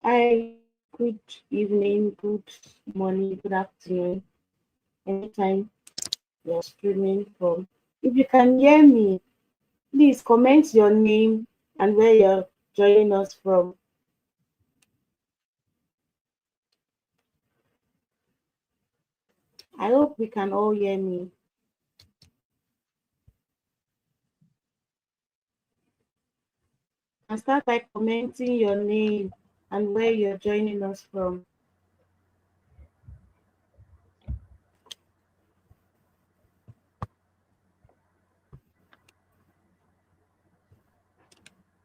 Hi, good evening, good morning, good afternoon, anytime you're streaming from. If you can hear me, please comment your name and where you're joining us from. I hope we can all hear me. And start by commenting your name and where you're joining us from.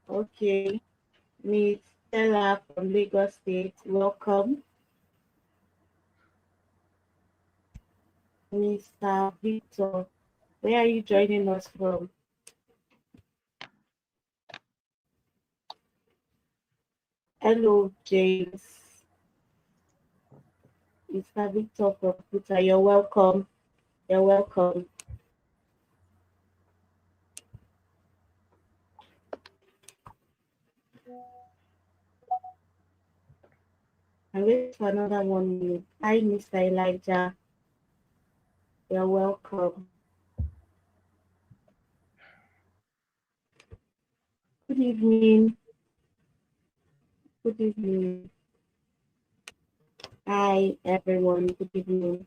Okay, Miss Stella from Lagos State, welcome. Mr. Victor, where are you joining us from? Hello, James. Mr. Victor from Puta, you're welcome. You're welcome. I'm waiting for another 1 minute. Hi, Mr. Elijah. You're welcome. Good evening. Good evening. Hi, everyone. Good evening.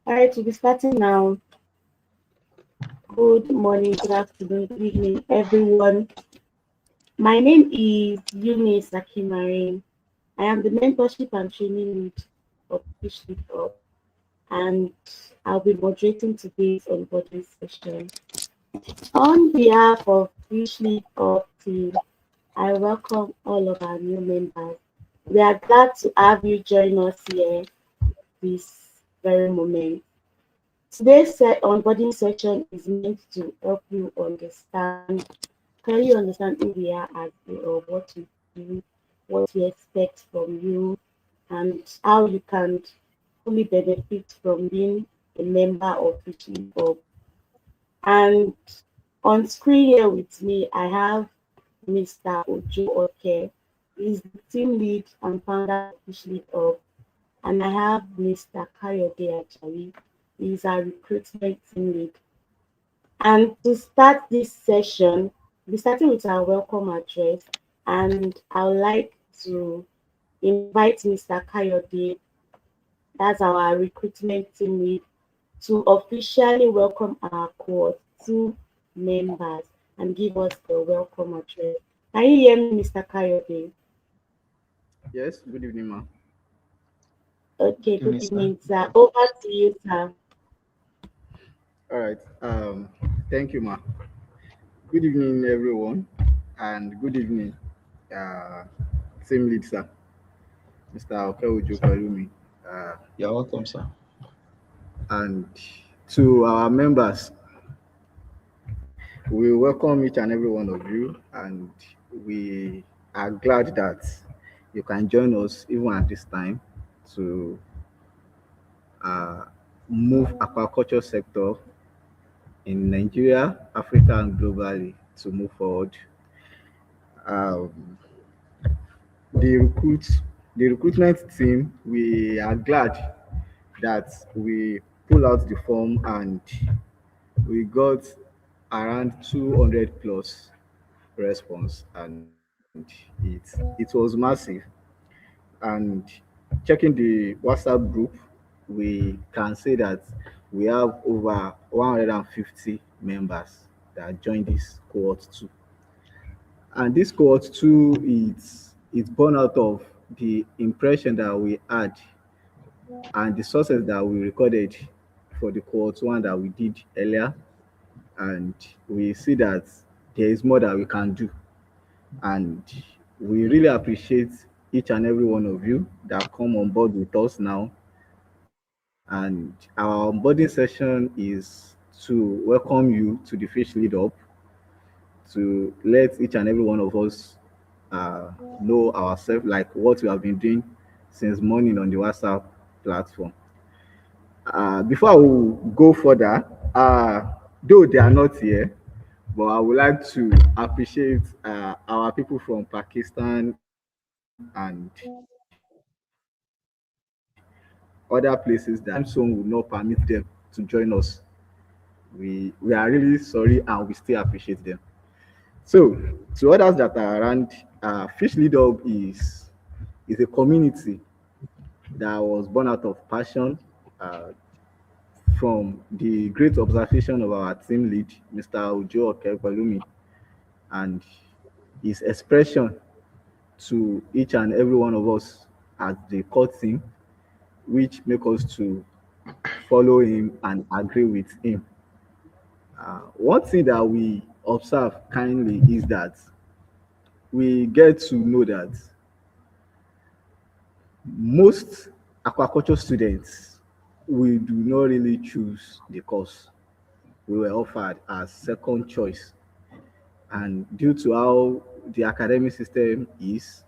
All right, we'll be starting now. Good morning, good afternoon, good evening, everyone. My name is Eunice Akimarin. I am the mentorship and training lead of Fish Lead Up, and I'll be moderating today's onboarding session. On behalf of Fish Lead Up team, I welcome all of our new members. We are glad to have you join us here this very moment. Today's onboarding session is meant to help you understand, clearly understand who we are as or what we do, what we expect from you, and how you can fully benefit from being a member of Fishing Club. And on screen here with me, I have Mr. Ojo Oke. He's the team lead and founder of Fishing Club. And I have Mr. Kayode Ajayi. He's our recruitment team lead. And to start this session, we're starting with our welcome address. And I would like to invite Mr. Kayode, that's our recruitment team lead, to officially welcome our cohort 2 members and give us the welcome address. Can you hear me, Mr. Kayode? Yes, good evening, ma. Okay, good Evening, sir. evening, sir. Over to you, sir. All right. Thank you, ma. Good evening, everyone, and good evening, uh, team lead, sir, Mr. Okewujo Kalumi, uh, You're welcome, sir. and to our members, we welcome each and every one of you, and we are glad that you can join us even at this time to uh, move aquaculture sector in Nigeria, Africa, and globally to move forward. Um, the recruit, the recruitment team, we are glad that we pull out the form and we got around 200 plus response, and it was massive. And checking the WhatsApp group, we can say that we have over 150 members that joined this cohort too. And this cohort too, it's born out of the impression that we had and the sources that we recorded for the cohort one that we did earlier. And we see that there is more that we can do. And we really appreciate each and every one of you that come on board with us now. And our onboarding session is to welcome you to the Fish Lead Up, to let each and every one of us know ourselves, like what we have been doing since morning on the WhatsApp platform. Before we go further, though they are not here, But I would like to appreciate our people from Pakistan and other places that time zone would not permit them to join us. We are really sorry and we still appreciate them. So, to others that are around, Fish Lead Up is a community that was born out of passion uh, from the great observation of our team lead, Mr. Ujo Okepalumi, and his expression to each and every one of us as the core team, which make us to follow him and agree with him. One thing that we observe kindly is that we get to know that most aquaculture students we do not really choose the course we were offered as second choice, and due to how the academic system is,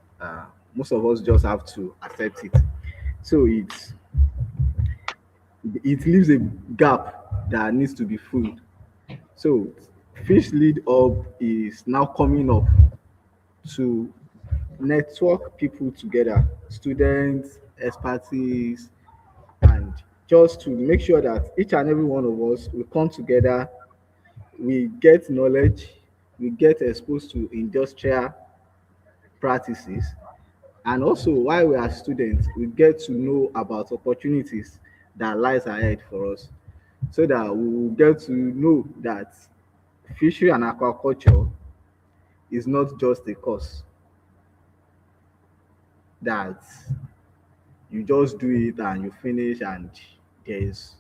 most of us just have to accept it. So it leaves a gap that needs to be filled. So Fish Lead Up is now coming up to network people together, students, expertise, and just to make sure that each and every one of us will come together, we get knowledge, we get exposed to industrial practices, and also while we are students, we get to know about opportunities that lies ahead for us, so that we will get to know that fishery and aquaculture is not just a course that you just do it and you finish and there is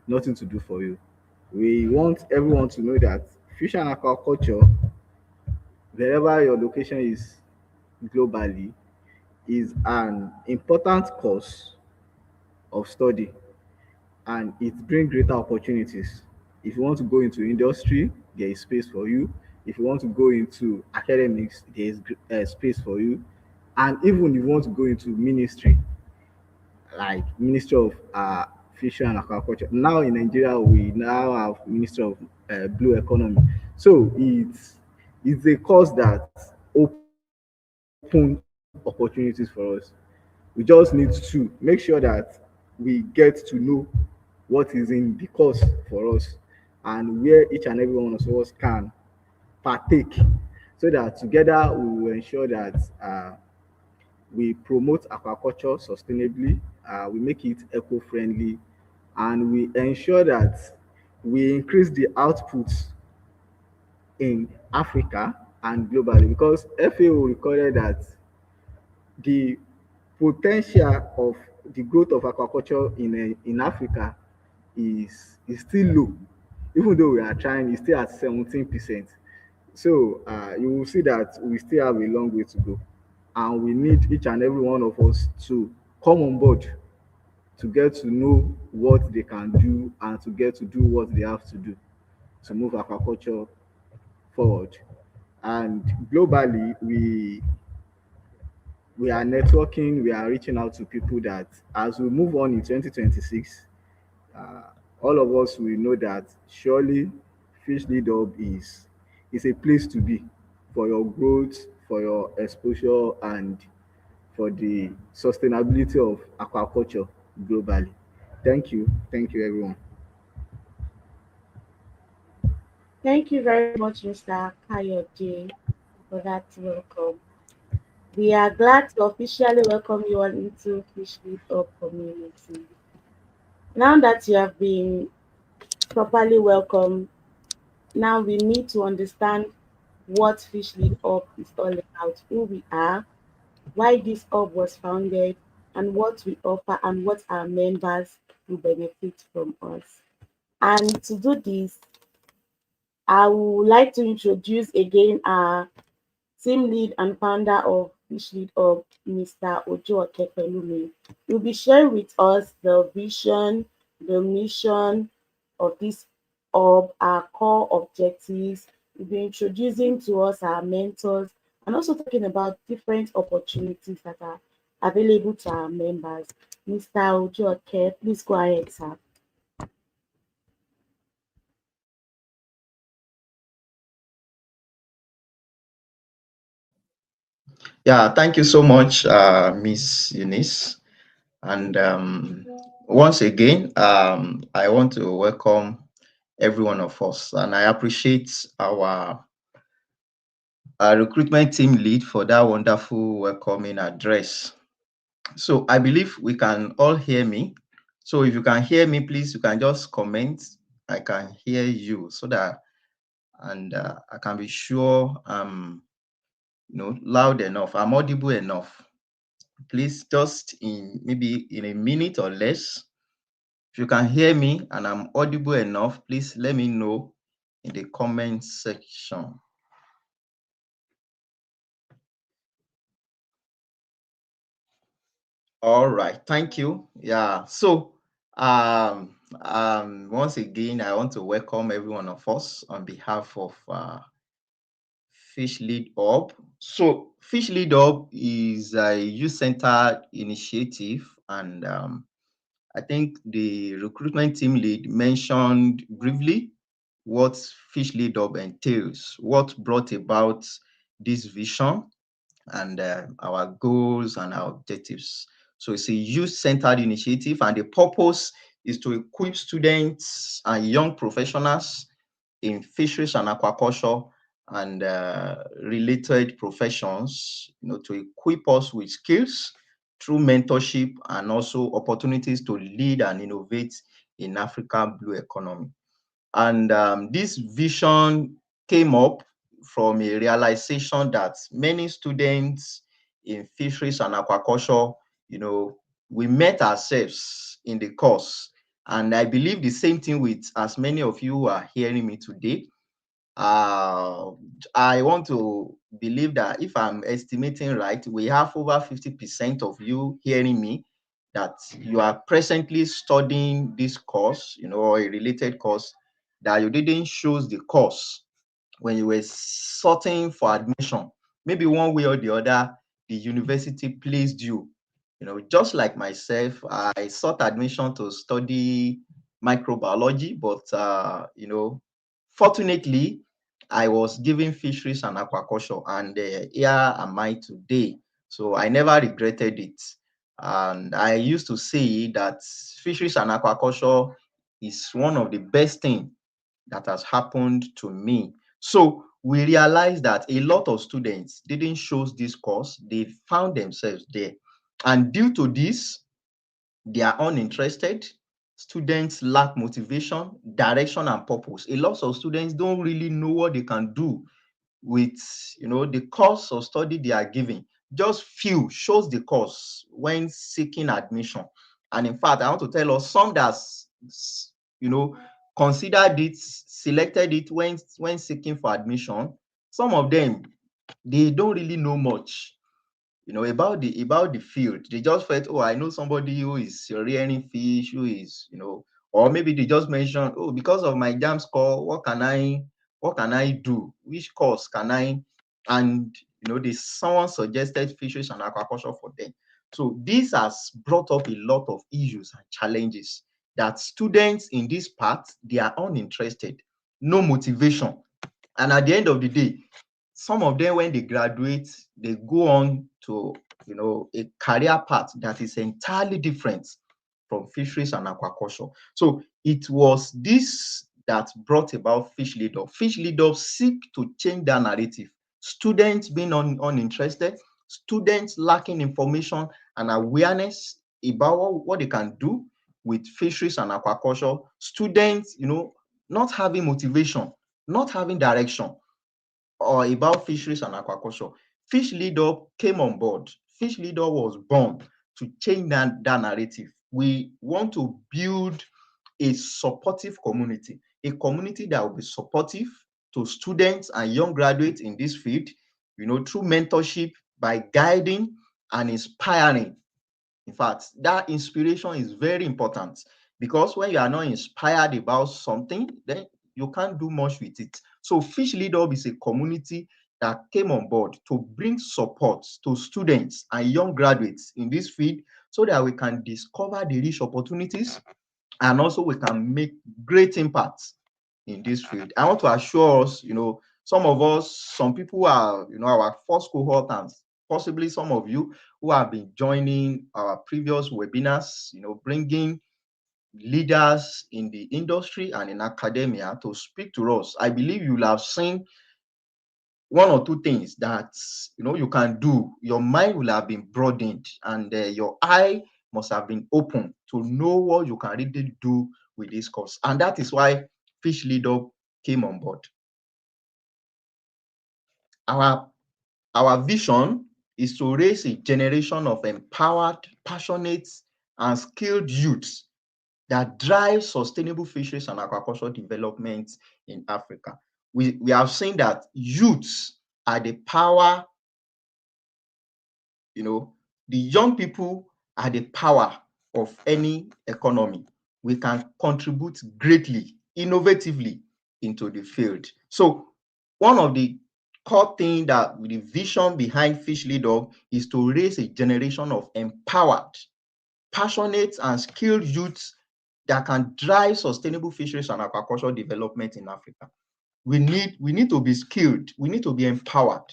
nothing to do for you. We want everyone to know that fish and aquaculture, wherever your location is globally, is an important course of study and it brings greater opportunities. If you want to go into industry, there is space for you. If you want to go into academics, there is space for you. And even if you want to go into ministry, like Ministry of Fishery and Aquaculture. Now in Nigeria, we now have Ministry of Blue Economy. So it's a course that open opportunities for us. We just need to make sure that we get to know what is in the course for us and where each and every one of us can partake, so that together we will ensure that we promote aquaculture sustainably, we make it eco-friendly, and we ensure that we increase the outputs in Africa and globally. Because FAO recorded that the potential of the growth of aquaculture in Africa is still low. Even though we are trying, it's still at 17%. So you will see that we still have a long way to go. And we need each and every one of us to come on board to get to know what they can do and to get to do what they have to do to move aquaculture forward. And globally, we are networking, we are reaching out to people that as we move on in 2026, uh, all of us will know that surely Fish Lead Up is a place to be for your growth, for your exposure, and for the sustainability of aquaculture globally. Thank you. Thank you, everyone. Thank you very much, Mr. Kayode, for that welcome. We are glad to officially welcome you all into Fish Lead Up community. Now that you have been properly welcomed, now we need to understand what Fish Lead Up is all about, who we are, why this hub was founded, and what we offer and what our members will benefit from us. And to do this, I would like to introduce again our team lead and founder of Fish Lead Up, Mr. Ojo Okepelumi. He'll be sharing with us the vision, the mission of this hub, our core objectives. He'll be introducing to us our mentors and also talking about different opportunities that are available to our members. Mr. Ojo Oke, please go ahead, sir. Yeah, thank you so much, Miss Eunice. And once again, I want to welcome every one of us, and I appreciate our recruitment team lead for that wonderful welcoming address. So I believe we can all hear me. So if you can hear me, please, you can just comment. I can hear you so that, and I can be sure I'm, loud enough. I'm audible enough. Please, just in maybe in a minute or less, if you can hear me and I'm audible enough, please let me know in the comment section. All right, thank you. Yeah, so once again, I want to welcome every one of us on behalf of Fish Lead Up. So, Fish Lead Up is a youth-centered initiative, and I think the recruitment team lead mentioned briefly what Fish Lead Up entails, what brought about this vision, and our goals and our objectives. So it's a youth-centered initiative, and the purpose is to equip students and young professionals in fisheries and aquaculture and related professions, to equip us with skills through mentorship and also opportunities to lead and innovate in African blue economy. And this vision came up from a realization that many students in fisheries and aquaculture, we met ourselves in the course. And I believe the same thing with as many of you who are hearing me today. Uh, I want to believe that if I'm estimating right, we have over 50% of you hearing me that you are presently studying this course, or a related course, that you didn't choose the course when you were sorting for admission. Maybe one way or the other, the university placed you. Just like myself, I sought admission to study microbiology, but fortunately, I was given fisheries and aquaculture, and here am I today. So I never regretted it. And I used to say that fisheries and aquaculture is one of the best things that has happened to me. So we realized that a lot of students didn't choose this course, they found themselves there. And due to this, they are uninterested. Students lack motivation, direction, and purpose. A lot of students don't really know what they can do with the course of study they are giving. Just few shows the course when seeking admission. And in fact, I want to tell us some that you know considered it, selected it when seeking for admission. Some of them, they don't really know much about the field. They just felt, oh, I know somebody who is rearing fish, who is, or maybe they just mentioned, oh, because of my jam score, what can I do? Which course can I? And someone suggested fisheries and aquaculture for them. So this has brought up a lot of issues and challenges that students in this part, they are uninterested, no motivation. And at the end of the day, some of them, when they graduate, they go on to a career path that is entirely different from fisheries and aquaculture. So it was this that brought about Fish Lead Up. Fish Lead Up seek to change that narrative. Students being uninterested, students lacking information and awareness about what they can do with fisheries and aquaculture, students not having motivation, not having direction, or about fisheries and aquaculture. Fish Leader came on board. Fish Leader was born to change that narrative. We want to build a supportive community, a community that will be supportive to students and young graduates in this field, through mentorship, by guiding and inspiring. In fact, that inspiration is very important, because when you are not inspired about something, then you can't do much with it. So Fish Lead Up is a community that came on board to bring support to students and young graduates in this field, so that we can discover the rich opportunities and also we can make great impacts in this field. I want to assure us, some of us, some people are, our first cohort possibly some of you who have been joining our previous webinars, bringing leaders in the industry and in academia to speak to us. I believe you'll have seen one or two things that you can do. Your mind will have been broadened, and your eye must have been open to know what you can really do with this course. And that is why Fish Lead Up came on board. Our vision is to raise a generation of empowered, passionate, and skilled youths that drive sustainable fisheries and aquaculture development in Africa. We have seen that youths are the power, the young people are the power of any economy. We can contribute greatly, innovatively into the field. So one of the core things that the vision behind Fish Lead Up is to raise a generation of empowered, passionate, and skilled youths that can drive sustainable fisheries and aquaculture development in Africa. We need to be skilled. We need to be empowered.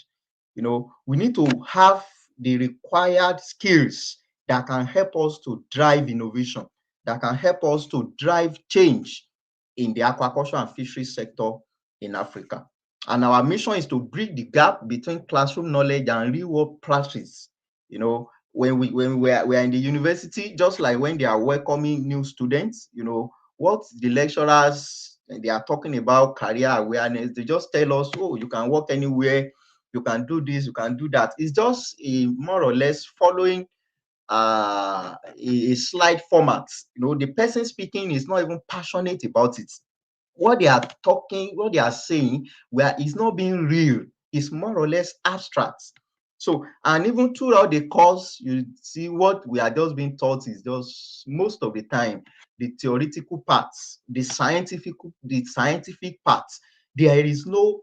We need to have the required skills that can help us to drive innovation, that can help us to drive change in the aquaculture and fisheries sector in Africa. And our mission is to bridge the gap between classroom knowledge and real world practice. When we are in the university, just like when they are welcoming new students, what the lecturers, they are talking about career awareness, they just tell us, oh, you can work anywhere, you can do this, you can do that. It's just more or less following a slide format. The person speaking is not even passionate about it. What they are talking, what they are saying, where it's not being real, it's more or less abstract. So, and even throughout the course, you see what we are just being taught is just most of the time the theoretical parts, the scientific parts. There is no,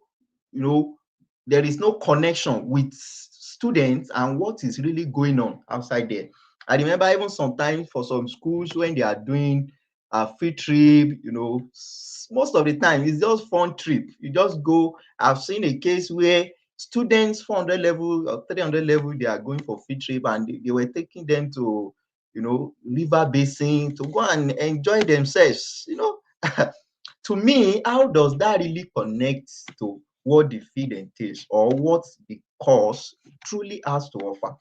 there is no connection with students and what is really going on outside there. I remember even sometimes for some schools when they are doing a field trip, most of the time it's just fun trip. You just go. I've seen a case where students 400 level or 300 level, they are going for field trip and they were taking them to, river basin to go and enjoy themselves. To me, how does that really connect to what the field entails or what the course truly has to offer?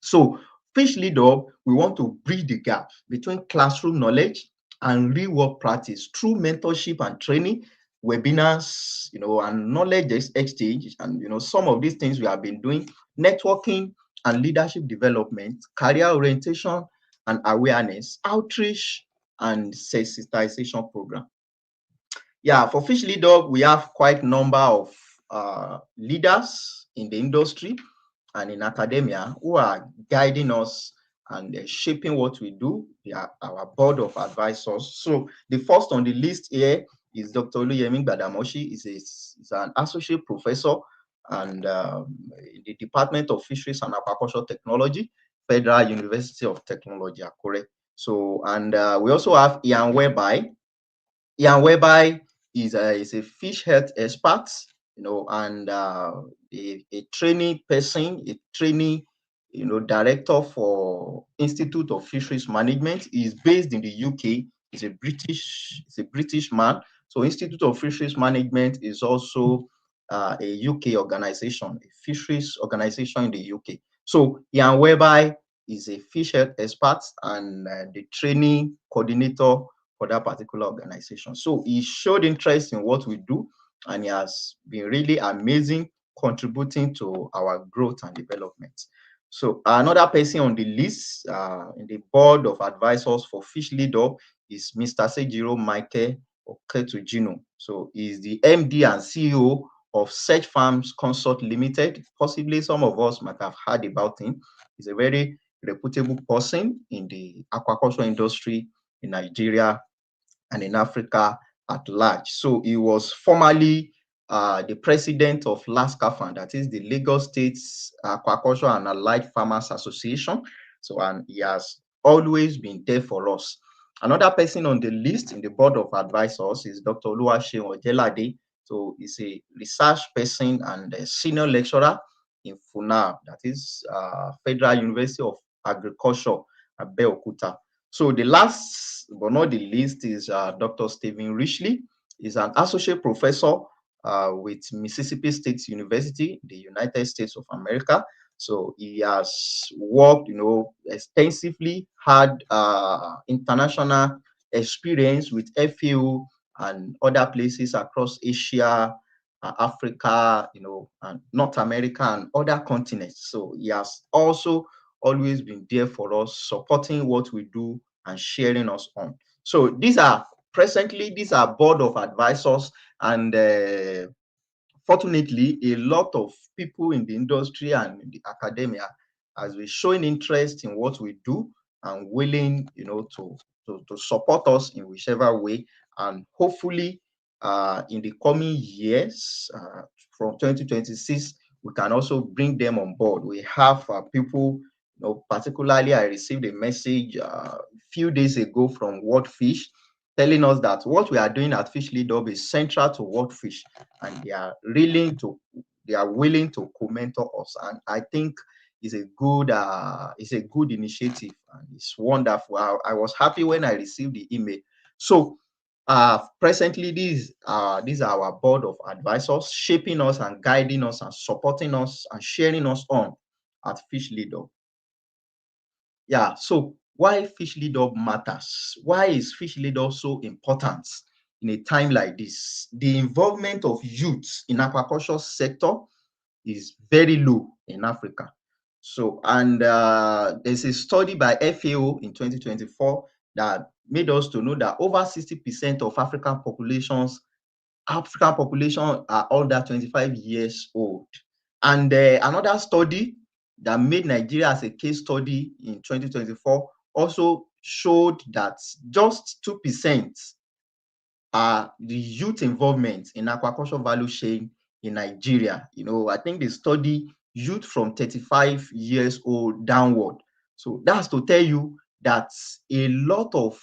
So, Fish Lead Up, we want to bridge the gap between classroom knowledge and real world practice through mentorship and training, webinars, and knowledge exchange, and some of these things we have been doing, networking and leadership development, career orientation and awareness, outreach and sensitization program. Yeah, for Fish Lead Up, we have quite a number of leaders in the industry and in academia who are guiding us and shaping what we do. They are our board of advisors. So the first on the list here is Dr. Oluyemi Gbadamoshi. He's an associate professor and in the Department of Fisheries and Aquaculture Technology, Federal University of Technology, Akure. So, and we also have Ian Whereby. Ian Whereby is a fish health expert, and a training person, a training, director for Institute of Fisheries Management. He is based in the UK. He's a British man. So Institute of Fisheries Management is also a UK organization, a fisheries organization in the UK. So Ian Whereby is a fish health expert and the training coordinator for that particular organization. So he showed interest in what we do, and he has been really amazing contributing to our growth and development. So another person on the list in the board of advisors for Fish Lead Up is Mr. Sejiro Michael Oketujino. So he's the MD and CEO of Search Farms Consult Limited. Possibly some of us might have heard about him. He's a very reputable person in the aquaculture industry in Nigeria and in Africa at large. So he was formerly the president of LASCAFAN, that is the Lagos State's Aquaculture and Allied Farmers Association. So, and he has always been there for us. Another person on the list in the board of advisors is Dr. Oluwaseun Ojelade. So he's a research person and a senior lecturer in FUNAB, that is Federal University of Agriculture, Abeokuta. So the last but not the least is Dr. Stephen Richley. He's an associate professor with Mississippi State University, the United States of America. So he has worked, extensively, had international experience with FAO and other places across Asia, Africa, and North America and other continents. So he has also always been there for us, supporting what we do and sharing us on. So these are board of advisors, and fortunately, a lot of people in the industry and in the academia has been showing interest in what we do and willing, to support us in whichever way. And hopefully, in the coming years, from 2026, we can also bring them on board. We have people, particularly I received a message a few days ago from Wordfish telling us that what we are doing at Fish Lead Up is central to Wordfish, and they are willing to co-mentor us. And I think it's a good initiative, and it's wonderful. I was happy when I received the email. So presently, these are our board of advisors, shaping us and guiding us and supporting us and sharing us on at Fish Lead Up. Yeah, so why Fish Lead Up matters? Why is Fish Lead Up so important in a time like this? The involvement of youth in aquaculture sector is very low in Africa. So, and there's a study by FAO in 2024 that made us to know that over 60% of African population are under 25 years old. And another study that made Nigeria as a case study in 2024 also showed that just 2% are the youth involvement in aquaculture value chain in Nigeria. I think the study youth from 35 years old downward. So that's to tell you that a lot of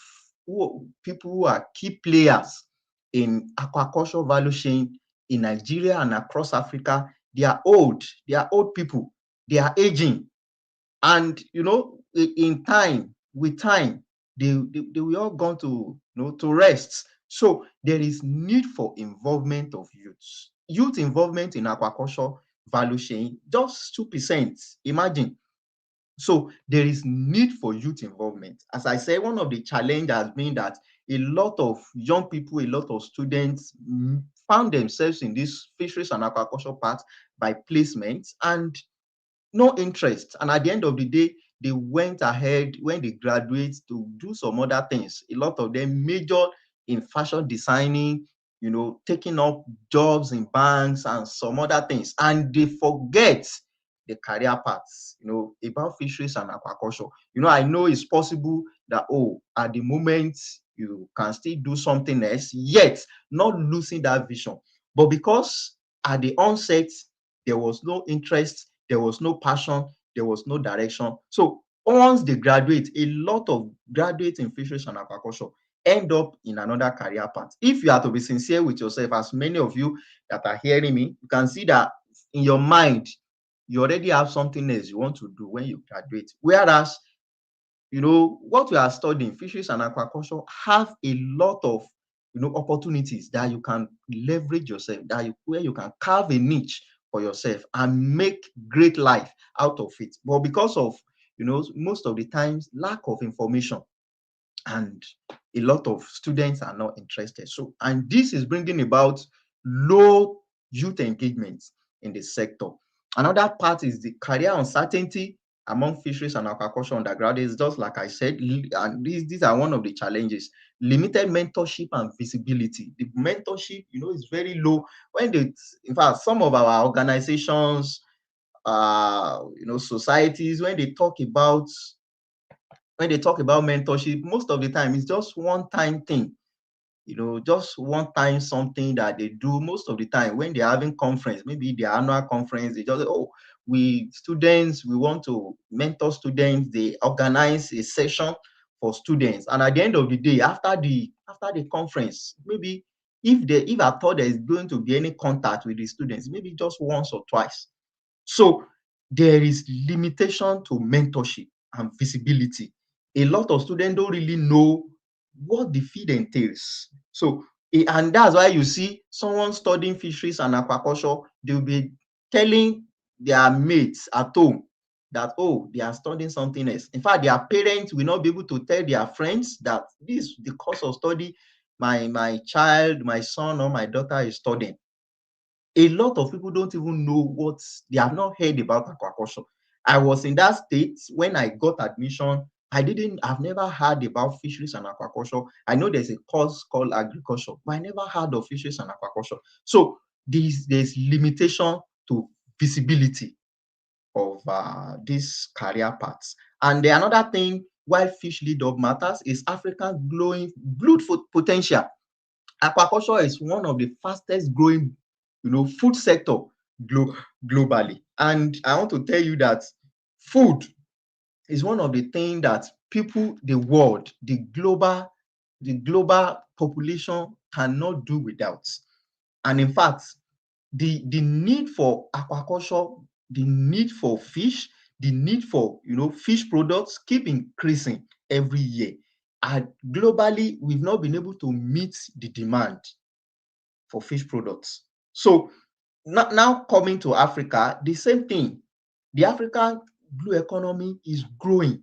people who are key players in aquaculture value chain in Nigeria and across Africa, they are old people, they are aging. And with time, they will all gone to to rest. So there is need for involvement of youth involvement in aquaculture value chain, just 2%. Imagine. So there is need for youth involvement. As I said, one of the challenges has been that a lot of young people, a lot of students found themselves in this fisheries and aquaculture part by placement and no interest. And at the end of the day, they went ahead when they graduate to do some other things. A lot of them major in fashion designing, taking up jobs in banks and some other things. And they forget the career paths, about fisheries and aquaculture. I know it's possible that, at the moment, you can still do something else, yet not losing that vision. But because at the onset, there was no interest, there was no passion, there was no direction. So once they graduate, a lot of graduates in fisheries and aquaculture end up in another career path. If you are to be sincere with yourself, as many of you that are hearing me, you can see that in your mind, you already have something else you want to do when you graduate. Whereas, what we are studying, fisheries and aquaculture, have a lot of opportunities that you can leverage yourself, where you can carve a niche for yourself and make great life out of it. But because of most of the times lack of information, and a lot of students are not interested. So, and this is bringing about low youth engagement in the sector. Another part is the career uncertainty among fisheries and aquaculture undergraduates. Just like I said, and these are one of the challenges. Limited mentorship and visibility. The mentorship, is very low. In fact, some of our organizations, societies, when they talk about mentorship, most of the time it's just one-time thing, just one-time something that they do. Most of the time when they're having conference, maybe their annual conference, they just say, we want to mentor students. They organize a session for students, and at the end of the day, after the conference, maybe if I thought there is going to be any contact with the students, maybe just once or twice. So there is limitation to mentorship and visibility. A lot of students don't really know what the field entails. So, and that's why you see someone studying fisheries and aquaculture, they'll be telling their mates at home that, oh, they are studying something else. In fact, their parents will not be able to tell their friends that this is the course of study my child, my son or my daughter is studying. A lot of people don't even know what, they have not heard about aquaculture. I was in that state when I got admission. I've never heard about fisheries and aquaculture. I know there's a course called agriculture, but I never heard of fisheries and aquaculture. So there's limitation to visibility of these career paths. And the another thing why fish lead up matters is Africa's growing blood potential. Aquaculture is one of the fastest growing, food sector globally. And I want to tell you that food is one of the things that people, the world, the global population cannot do without. And in fact, the need for aquaculture, the need for fish, the need for fish products keep increasing every year. And globally, we've not been able to meet the demand for fish products. So now coming to Africa, the same thing. The African blue economy is growing.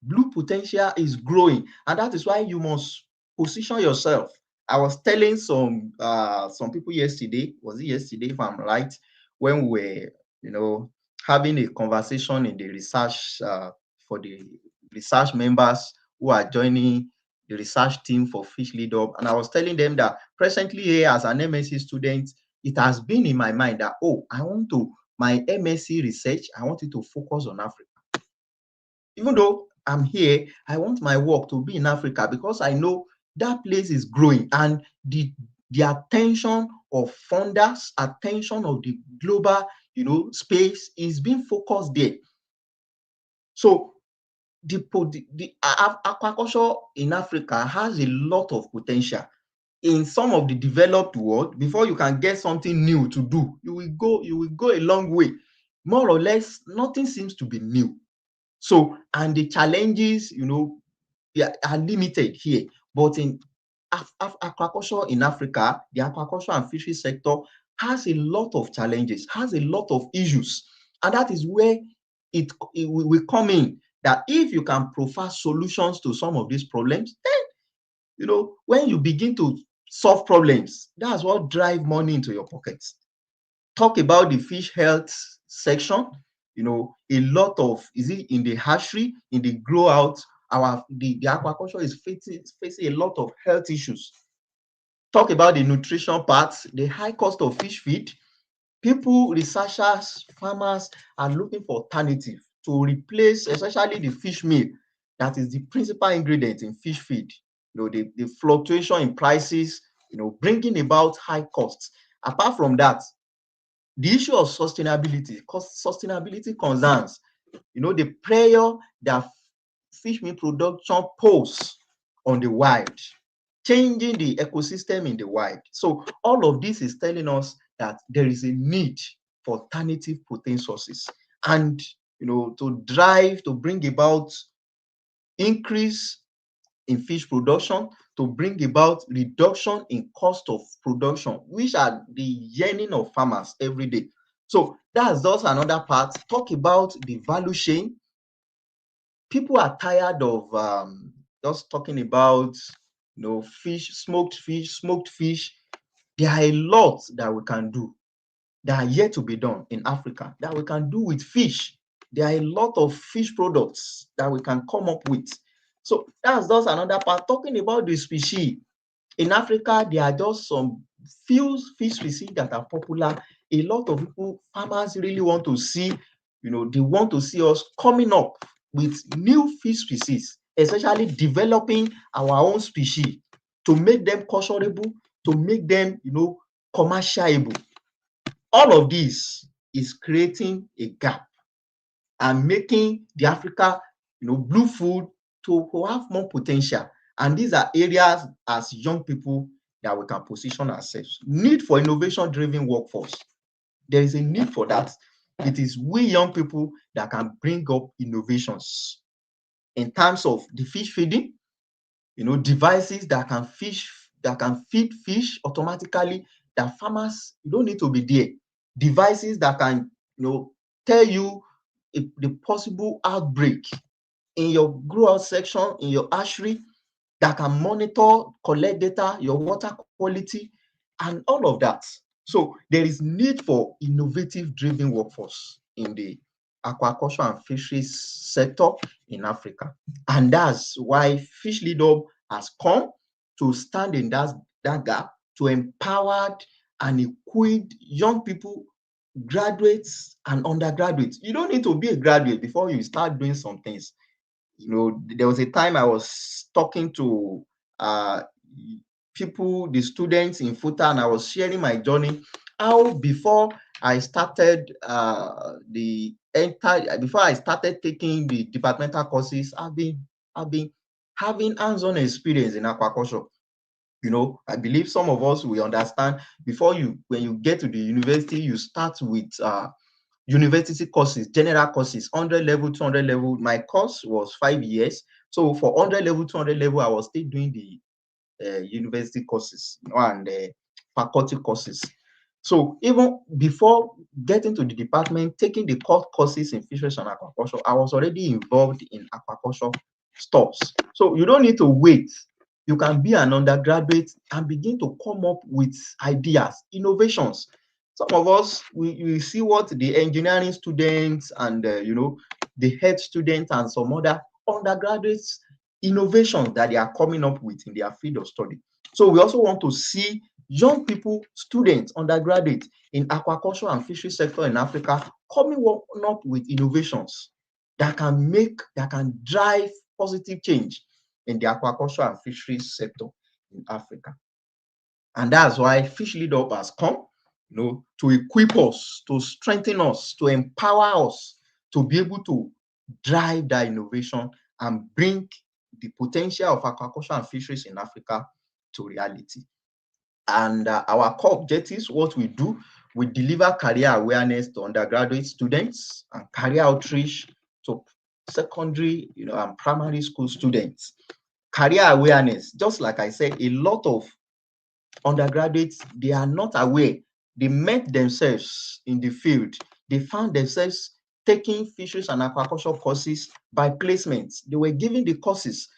Blue potential is growing, and that is why you must position yourself. I was telling some people yesterday, was it yesterday if I'm right, when we were having a conversation in the research for the research members who are joining the research team for Fish Lead Up, and I was telling them that presently here as an MSc student, it has been in my mind that, oh, my MSc research, I want it to focus on Africa. Even though I'm here, I want my work to be in Africa because I know that place is growing, and the attention of funders, attention of the global, space is being focused there. So the aquaculture in Africa has a lot of potential. In some of the developed world, before you can get something new to do, you will go a long way. More or less, nothing seems to be new. So, and the challenges, they are limited here. But in aquaculture in Africa, the aquaculture and fishery sector has a lot of challenges, has a lot of issues. And that is where it will come in, that if you can provide solutions to some of these problems, then, when you begin to solve problems, that's what drive money into your pockets. Talk about the fish health section. A lot of, is it in the hatchery, in the grow out, the aquaculture is facing a lot of health issues. Talk about the nutrition parts, the high cost of fish feed. People, researchers, farmers are looking for alternative to replace, especially the fish meal, that is the principal ingredient in fish feed. The fluctuation in prices, bringing about high costs. Apart from that, the issue of sustainability, because sustainability concerns, the pressure that fish meat production pose on the wild, changing the ecosystem in the wild. So all of this is telling us that there is a need for alternative protein sources, and to bring about increase in fish production, to bring about reduction in cost of production, which are the yearning of farmers every day. So that's just another part. Talk about the value chain. People are tired of just talking about fish, smoked fish. There are a lot that we can do that are yet to be done in Africa that we can do with fish. There are a lot of fish products that we can come up with. So that's just another part. Talking about the species in Africa, there are just some few fish species that are popular. A lot of people, farmers really want to see, they want to see us coming up with new fish species, especially developing our own species to make them culturable, to make them, commerciable. All of this is creating a gap and making the Africa, blue food to have more potential. And these are areas as young people that we can position ourselves. Need for innovation-driven workforce. There is a need for that. It is we young people that can bring up innovations in terms of the fish feeding, devices that can feed fish automatically, that farmers, you don't need to be there. Devices that can, tell you the possible outbreak in your grow-out section, in your hatchery, that can monitor, collect data, your water quality, and all of that. So there is need for innovative driven workforce in the aquaculture and fisheries sector in Africa. And that's why Fish Lead Up has come to stand in that gap, to empower and equip young people, graduates and undergraduates. You don't need to be a graduate before you start doing some things. There was a time I was talking to uh, people, the students in FUTA, and I was sharing my journey. How before I started before I started taking the departmental courses, I've been having hands-on experience in aquaculture. I believe some of us will understand, when you get to the university, you start with university courses, general courses, 100 level, 200 level. My course was 5 years. So for 100 level, 200 level, I was still doing the university courses, and faculty courses. So even before getting to the department, taking the core courses in fisheries and aquaculture, I was already involved in aquaculture stuffs. So you don't need to wait. You can be an undergraduate and begin to come up with ideas, innovations. Some of us, we see what the engineering students and the head students and some other undergraduates innovations that they are coming up with in their field of study. So we also want to see young people, students, undergraduates in aquaculture and fishery sector in Africa coming up with innovations that can drive positive change in the aquaculture and fisheries sector in Africa. And that's why Fish Lead Up has come, to equip us, to strengthen us, to empower us to be able to drive that innovation and bring the potential of aquaculture and fisheries in Africa to reality. And our core objectives, what we do, we deliver career awareness to undergraduate students and career outreach to secondary, and primary school students. Career awareness, just like I said, a lot of undergraduates, they are not aware. They met themselves in the field. They found themselves taking fisheries and aquaculture courses by placements. They were given the courses.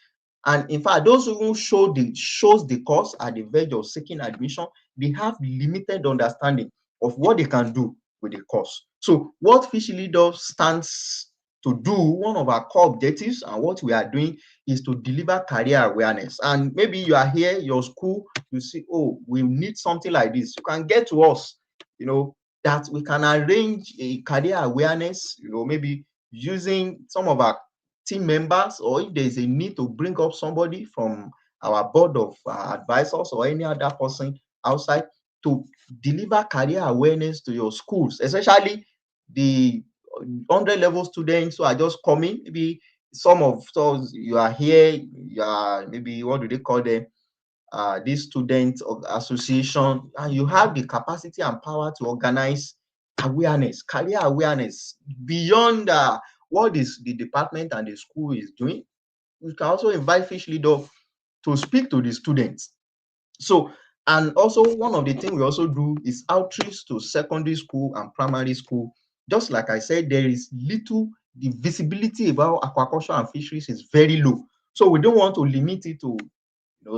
And in fact, those who shows the course at the verge of seeking admission, they have limited understanding of what they can do with the course. So what Fish Leader stands to do, one of our core objectives and what we are doing, is to deliver career awareness. And maybe you are here, your school, you see, oh, we need something like this. You can get to us, that we can arrange a career awareness, maybe using some of our team members, or if there's a need to bring up somebody from our board of advisors or any other person outside to deliver career awareness to your schools, especially the 100 level students who are just coming. Maybe so you are here, you are, maybe, what do they call them, this student association, and you have the capacity and power to organize awareness, career awareness beyond what is the department and the school is doing. We can also invite Fish Leader to speak to the students. So, and also one of the things we also do is outreach to secondary school and primary school. Just like I said, there is the visibility about aquaculture and fisheries is very low. So we don't want to limit it to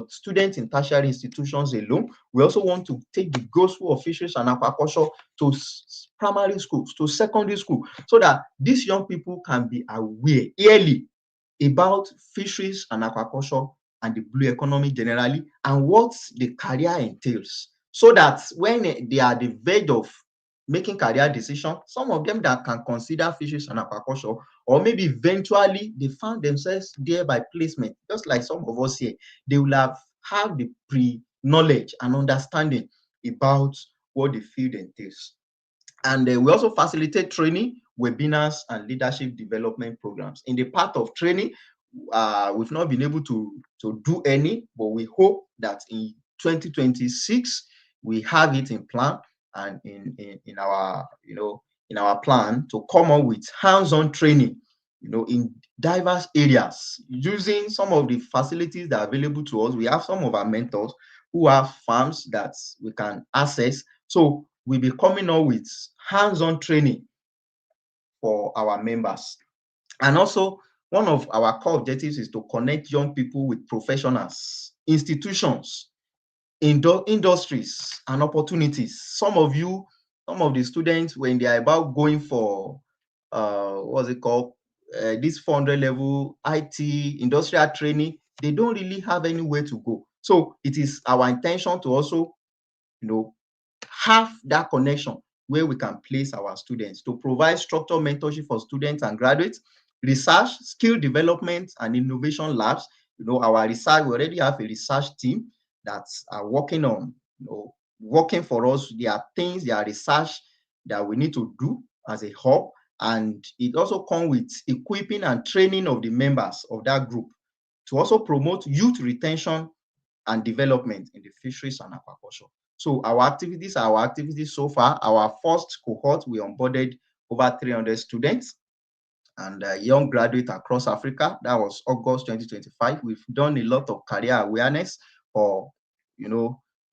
students in tertiary institutions alone. We also want to take the gospel of fisheries and aquaculture to primary schools, to secondary school, so that these young people can be aware early about fisheries and aquaculture and the blue economy generally, and what the career entails, so that when they are at the verge of making career decisions, some of them that can consider fisheries and aquaculture, or maybe eventually they found themselves there by placement, just like some of us here, they will have the pre-knowledge and understanding about what the field entails. And we also facilitate training, webinars, and leadership development programs. In the part of training, we've not been able to do any, but we hope that in 2026 we have it in plan and in our in our plan to come up with hands-on training, in diverse areas using some of the facilities that are available to us. We have some of our mentors who have farms that we can access. So we'll be coming up with hands-on training for our members. And also, one of our core objectives is to connect young people with professionals, institutions, industries, and opportunities. Some of the students, when they are about going for what's it called, this 400 level IT industrial training, they don't really have anywhere to go. So it is our intention to also, have that connection where we can place our students to provide structured mentorship for students and graduates, research, skill development, and innovation labs. Our research, we already have a research team that are working on, working for us. There are things, there are research that we need to do as a hub. And it also comes with equipping and training of the members of that group to also promote youth retention and development in the fisheries and aquaculture. So our activities so far. Our first cohort, we onboarded over 300 students and young graduates across Africa. That was August 2025. We've done a lot of career awareness for,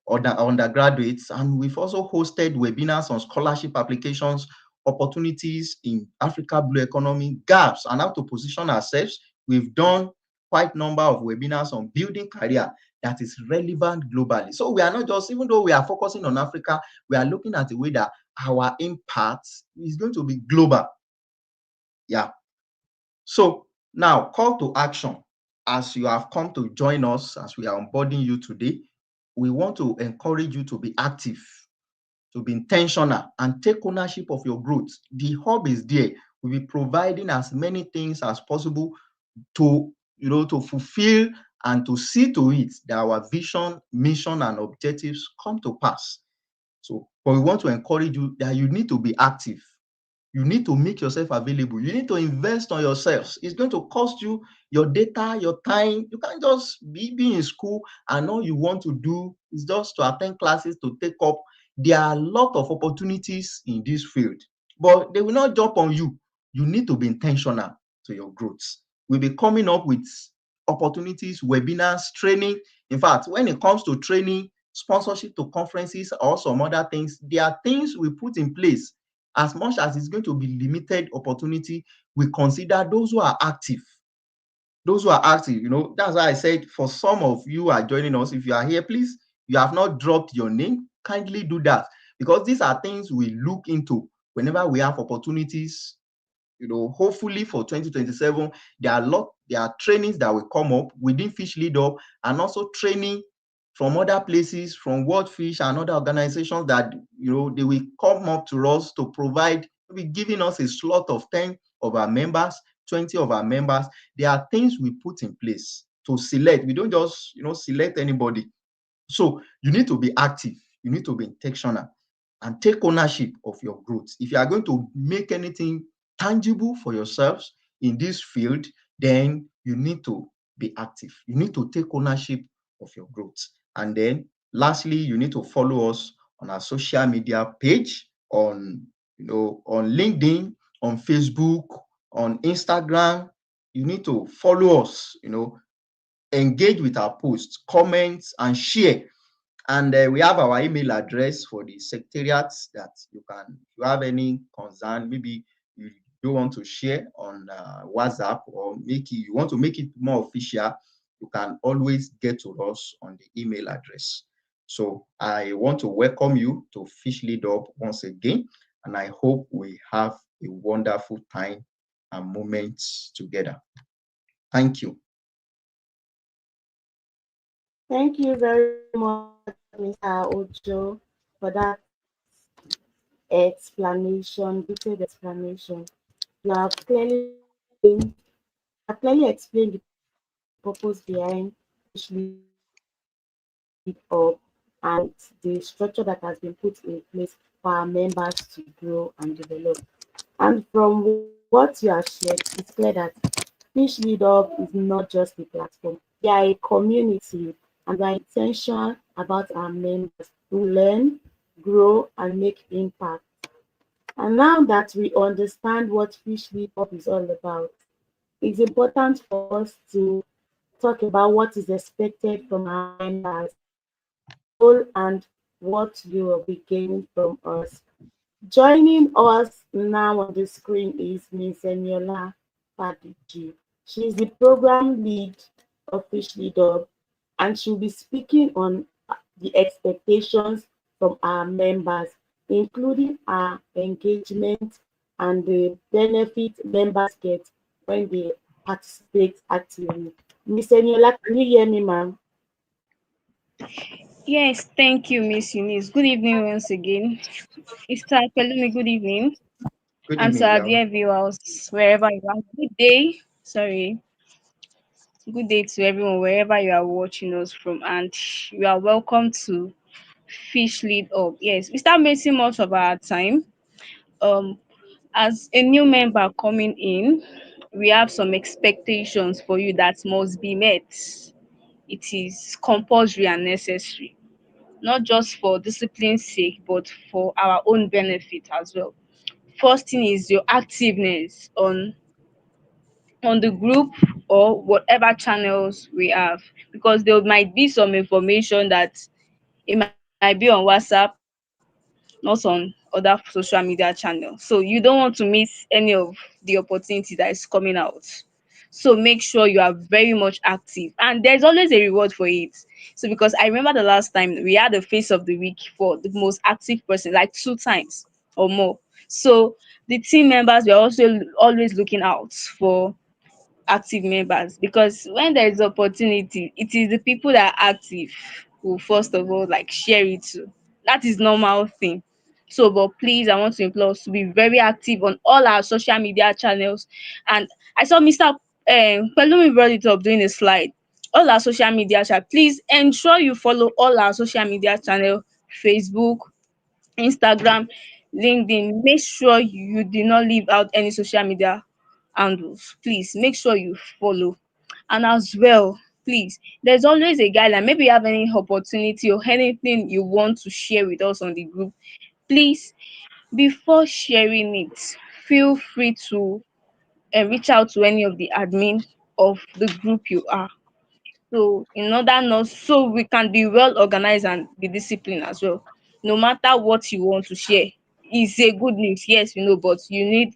undergraduates, and we've also hosted webinars on scholarship applications, opportunities in Africa Blue Economy, gaps, and how to position ourselves. We've done quite a number of webinars on building career that is relevant globally. So we are not just, even though we are focusing on Africa, we are looking at the way that our impact is going to be global. Yeah. So now, call to action. As you have come to join us, as we are onboarding you today, we want to encourage you to be active, to be intentional, and take ownership of your growth. The hub is there. We'll be providing as many things as possible to, to fulfill and to see to it that our vision, mission, and objectives come to pass. So, but we want to encourage you that you need to be active. You need to make yourself available. You need to invest on yourselves. It's going to cost you your data, your time. You can't just be in school and all you want to do is just to attend classes, to take up. There are a lot of opportunities in this field, but they will not jump on you. You need to be intentional to your growth. We'll be coming up with opportunities, webinars, training. In fact, when it comes to training, sponsorship to conferences, or some other things, there are things we put in place. As much as it's going to be limited opportunity, we consider those who are active. Those who are active, that's why I said for some of you who are joining us, if you are here, please, you have not dropped your name, kindly do that. Because these are things we look into whenever we have opportunities. Hopefully for 2027, there are trainings that will come up within Fish Lead Up, and also training from other places, from World Fish and other organizations that, they will come up to us to provide, maybe giving us a slot of 10 of our members, 20 of our members. There are things we put in place to select. We don't just, select anybody. So you need to be active. You need to be intentional and take ownership of your growth. If you are going to make anything tangible for yourselves in this field, then you need to be active. You need to take ownership of your growth. And then lastly, you need to follow us on our social media page, on LinkedIn, on Facebook, on Instagram. You need to follow us, engage with our posts, comments, and share. And we have our email address for the secretariat that you can, if you have any concern, maybe you don't want to share on WhatsApp, or you want to make it more official, you can always get to us on the email address. So I want to welcome you to Fish Lead Up once again, and I hope we have a wonderful time and moments together. Thank you. Thank you very much, Mr. Ojo, for that explanation, detailed explanation. You have clearly explained the purpose behind Fish Lead Up and the structure that has been put in place for our members to grow and develop. And from what you have shared, it's clear that Fish Lead Up is not just a platform. We are a community, and we are intentional about our members to learn, grow, and make impact. And now that we understand what Fish Lead Up is all about, it's important for us to talk about what is expected from our members, role, and what you will be gaining from us. Joining us now on the screen is Ms. Eniola Padiji. She is the program lead of Fish Lead Up, and she'll be speaking on the expectations from our members, including our engagement and the benefit members get when they participate actively. Ms. Eniola, can you hear me, ma'am? Yes, thank you, Miss Eunice. Good evening once again. Mr. Pelumi, good evening. Good And to evening, our yeah. dear viewers, wherever you are, good day. Sorry, good day to everyone, wherever you are watching us from. And you are welcome to Fish Lead Up. Yes, we start wasting much of our time. Um, as a new member coming in, we have some expectations for you that must be met. It is compulsory and necessary, not just for discipline's sake, but for our own benefit as well. First thing is your activeness on the group or whatever channels we have, because there might be some information that it might be on WhatsApp, not on other social media channels. So you don't want to miss any of the opportunity that is coming out. So make sure you are very much active, and there's always a reward for it. So because I remember the last time we had a face of the week for the most active person, like 2 times or more. So the team members were also always looking out for active members, because when there is opportunity, it is the people that are active who first of all like share it too. That is normal thing. So but please, I want to implore us to be very active on all our social media channels. And I saw Mr. Pelumi brought it up doing a slide. All our social media channel, please ensure you follow all our social media channel: Facebook, Instagram, LinkedIn. Make sure you do not leave out any social media handles. Please make sure you follow. And as well, please, there's always a guideline. Maybe you have any opportunity or anything you want to share with us on the group. Please, before sharing it, feel free to reach out to any of the admin of the group you are. So in order not so we can be well organized and be disciplined as well. No matter what you want to share, is a good news. Yes, we know, but you need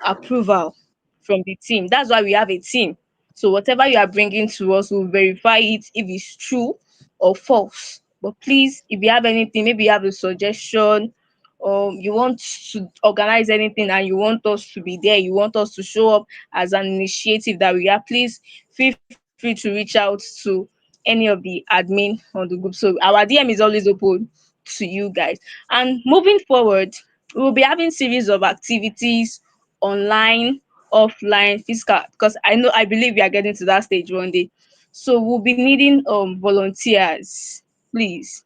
approval from the team. That's why we have a team. So whatever you are bringing to us, we'll verify it if it's true or false. But please, if you have anything, maybe you have a suggestion, or you want to organize anything and you want us to be there, you want us to show up as an initiative that we are, please feel free to reach out to any of the admin on the group. So our DM is always open to you guys. And moving forward, we will be having series of activities online, offline, physical, because I believe we are getting to that stage one day. So we'll be needing volunteers. Please,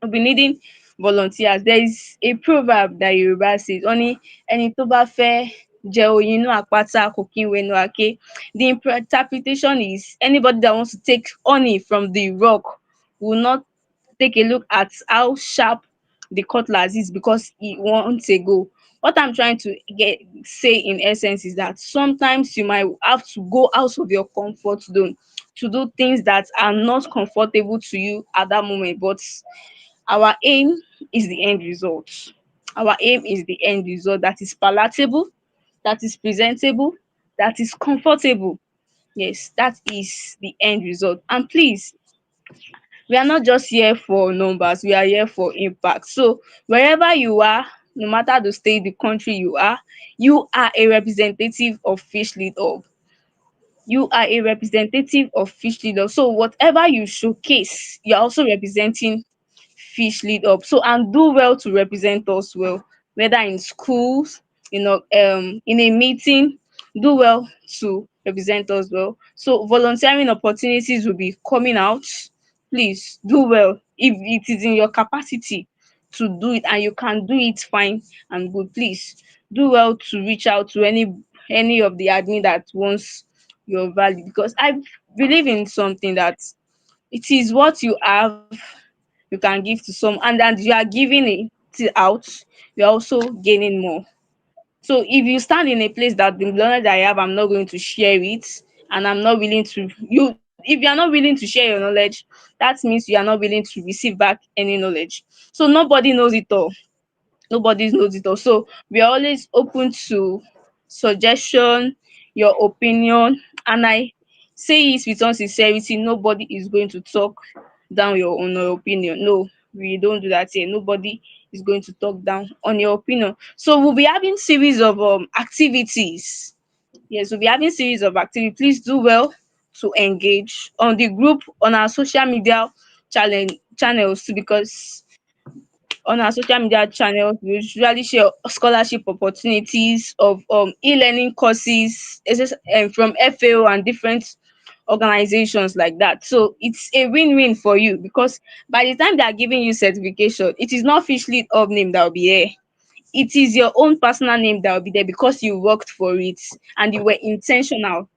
we'll be needing volunteers. There is a proverb that Yoruba says, "Oni ẹni tó bá fẹ́ jẹ oyin inú àpáta kò kí ń wẹnu àáké." The interpretation is anybody that wants to take honey from the rock will not take a look at how sharp the cutlass is because he wants a go. What I'm trying to say in essence is that sometimes you might have to go out of your comfort zone to do things that are not comfortable to you at that moment, but our aim is the end result. Our aim is the end result that is palatable, that is presentable, that is comfortable. Yes, that is the end result. And please, we are not just here for numbers, we are here for impact. So wherever you are, no matter the state, the country you are a representative of Fish Lead Up. You are a representative of Fish Lead Up. So whatever you showcase, you're also representing Fish Lead Up. So and do well to represent us well, whether in schools, in a meeting, do well to represent us well. So volunteering opportunities will be coming out. Please do well if it is in your capacity to do it and you can do it fine and good. Please do well to reach out to any of the admin that wants your value, because I believe in something that it is what you have you can give to some, and that you are giving it. it out, you're also gaining more. So if you stand in a place that the knowledge I have, I'm not going to share it, and I'm not willing to you if you are not willing to share your knowledge, that means you are not willing to receive back any knowledge. So nobody knows it all. Nobody knows it all. So we are always open to suggestion, your opinion, and I say it with all sincerity. Nobody is going to talk down your on your opinion. No, we don't do that here. Nobody is going to talk down on your opinion. So we'll be having series of activities. Yes, we'll be having series of activities. Please do well to engage on the group on our social media channels too, because on our social media channels we usually share scholarship opportunities of e-learning courses from FAO and different organizations like that. So it's a win-win for you, because by the time they are giving you certification, it is not Fish Lead Hub name that will be there. It is your own personal name that will be there, because you worked for it and you were intentional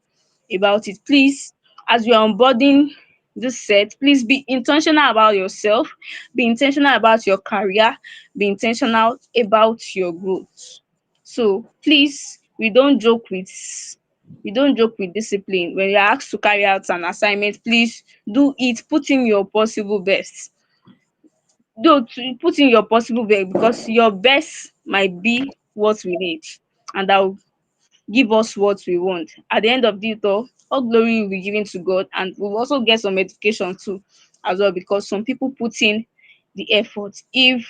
about it. Please, as you are onboarding this set, please be intentional about yourself, be intentional about your career, be intentional about your growth. So please, we don't joke with discipline. When you're asked to carry out an assignment, please do it, put in your possible best. Do to put in your possible best, because your best might be what we need, and that will give us what we want. At the end of the day, all glory will be given to God, and we'll also get some education too as well, because some people put in the effort. If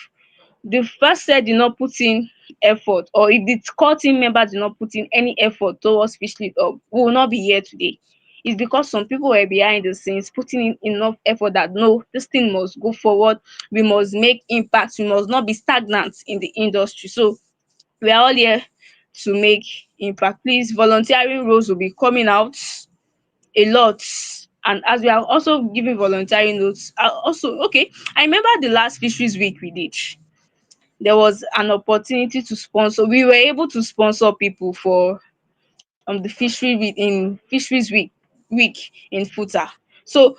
the first set did not put in effort, or if the core team member did not put in any effort towards Fish Lead Up, we will not be here today. It's because some people were behind the scenes putting in enough effort that no, this thing must go forward. We must make impact. We must not be stagnant in the industry. So we are all here to make impact. Please, volunteering roles will be coming out a lot. And as we are also giving volunteering notes, also okay. I remember the last fisheries week we did. There was an opportunity to sponsor. We were able to sponsor people for the fisheries week in Futa. So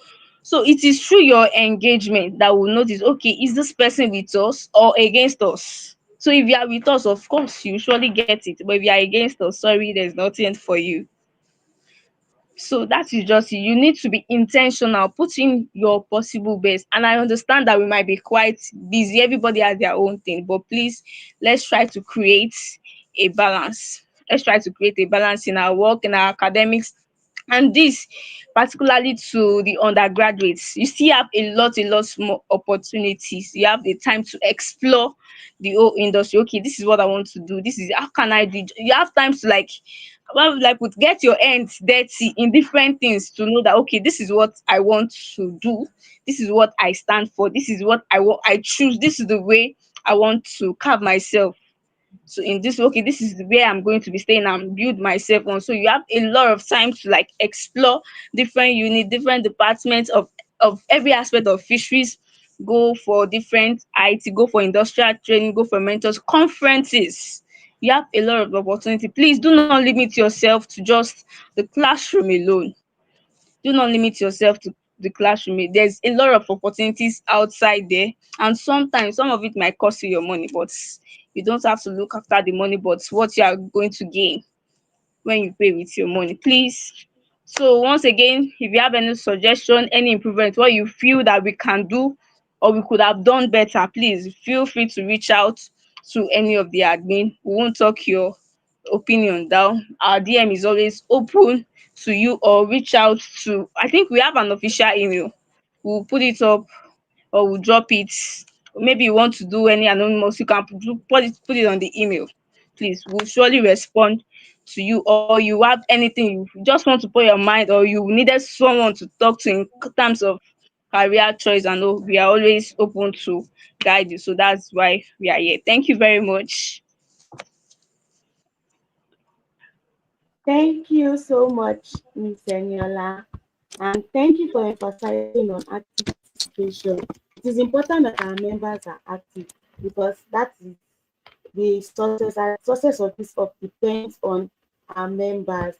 it is through your engagement that we'll notice, okay, is this person with us or against us? So if you are with us, of course you surely get it. But if you are against us, sorry, there's nothing for you. So that is just it. You need to be intentional, put in your possible best. And I understand that we might be quite busy, everybody has their own thing, but please, let's try to create a balance. Let's try to create a balance in our work, in our academics, and this particularly to the undergraduates. You still have a lot more opportunities. You have the time to explore the whole industry. Okay, this is what I want to do, this is how can I do. You have time to get your hands dirty in different things, to know that okay, this is what I want to do, this is what I stand for, this is what I choose, this is the way I want to carve myself. So in this, okay, this is where I'm going to be staying and build myself on. So you have a lot of time to like explore different unit, different departments of every aspect of fisheries. Go for different IT, go for industrial training, go for mentors conferences. You have a lot of opportunity. Please do not limit yourself to just the classroom alone. Do not limit yourself to the classroom. There's a lot of opportunities outside there, and sometimes some of it might cost you your money, but you don't have to look after the money, but what you are going to gain when you pay with your money. Please. So once again, if you have any suggestion, any improvement, what you feel that we can do or we could have done better, please feel free to reach out to any of the admin. We won't talk your opinion down. Our DM is always open to you, or reach out to, I think we have an official email. We'll put it up or we'll drop it. Maybe you want to do any anonymous, you can put it on the email. Please, we'll surely respond to you. Or you have anything you just want to put your mind, or you needed someone to talk to in terms of career choice and all, we are always open to guide you. So that's why we are here. Thank you very much. Thank you so much, Ms. Eniola, and thank you for emphasizing on active participation. It is important that our members are active, because that is the success, and success of this up depends on our members.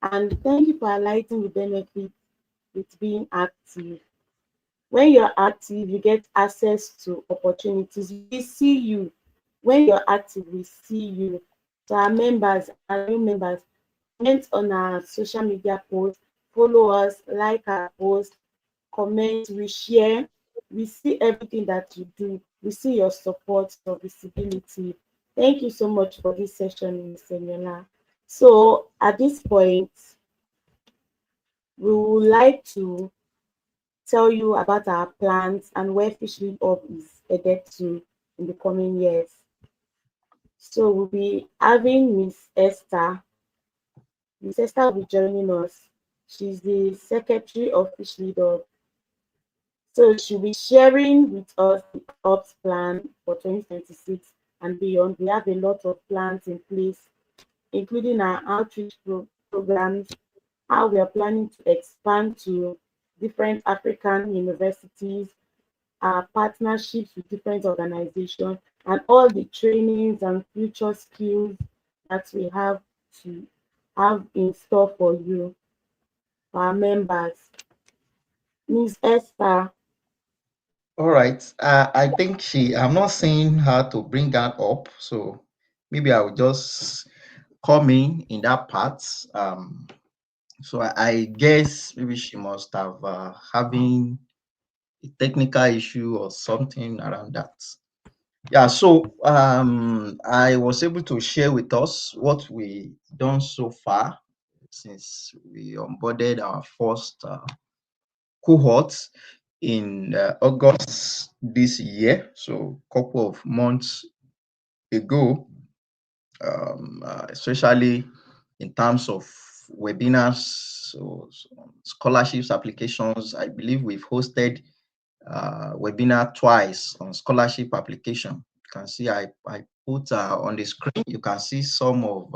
And thank you for highlighting the benefits with being active. When you're active, you get access to opportunities. We see you. When you're active, we see you. So our members, our new members, comment on our social media posts, follow us, like our post, comment, we share. We see everything that you do. We see your support, your visibility. Thank you so much for this session, Ms. Eniola. So at this point, we would like to tell you about our plans and where Fishing Up is headed to in the coming years. So we'll be having Miss Esther. Miss Esther will be joining us. She's the secretary of Fish Lead Up. So she'll be sharing with us the ops plan for 2026 and beyond. We have a lot of plans in place, including our outreach programs, how we are planning to expand to different African universities, our partnerships with different organizations, and all the trainings and future skills that we have to have in store for you, for our members. Ms. Esther, All right. I think I'm not seeing her to bring that up. So maybe I will just come in that part. So I guess maybe she must have having a technical issue or something around that. Yeah, so I was able to share with us what we done so far since we onboarded our first cohort in August this year, so a couple of months ago, especially in terms of webinars, so scholarships applications. I believe we've hosted webinar twice on scholarship application. You can see I put on the screen, you can see some of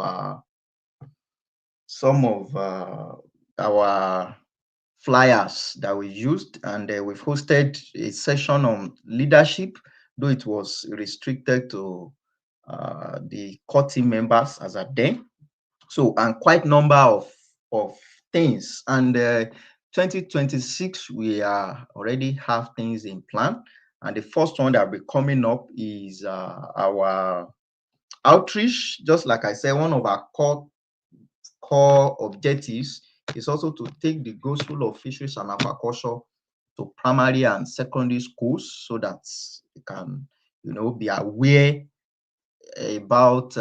our flyers that we used, and we've hosted a session on leadership, though it was restricted to the core team members as at then. So, and quite number of things. And 2026, we are already have things in plan. And the first one that will be coming up is our outreach. Just like I said, one of our core objectives is also to take the gospel of fisheries and aquaculture to primary and secondary schools so that they can, be aware about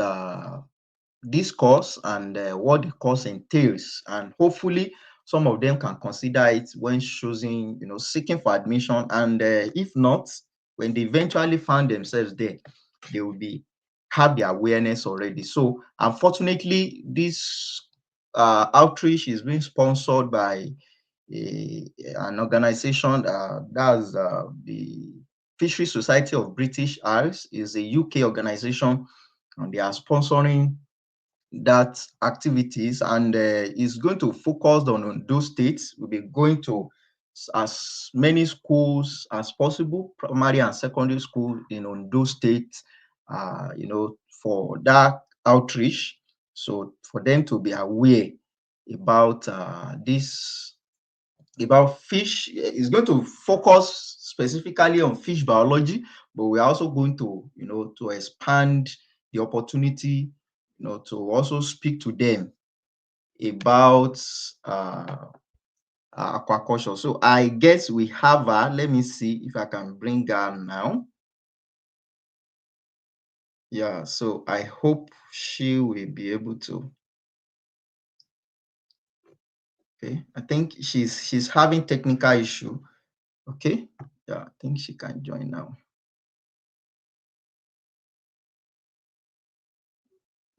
this course and what the course entails, and hopefully some of them can consider it when choosing, seeking for admission, and if not, when they eventually find themselves there, they will be have the awareness already. So unfortunately, this outreach is being sponsored by an organization, that's the Fishery Society of British Isles, is a UK organization, and they are sponsoring that activities, and is going to focus on those states. We'll be going to as many schools as possible, primary and secondary school in Ondo State, for that outreach. So for them to be aware about this, about fish, is going to focus specifically on fish biology, but we're also going to, to expand the opportunity, to also speak to them about aquaculture. So I guess we have her. Let me see if I can bring her now. Yeah, so I hope she will be able to. Okay, I think she's having technical issue. Okay, yeah, I think she can join now.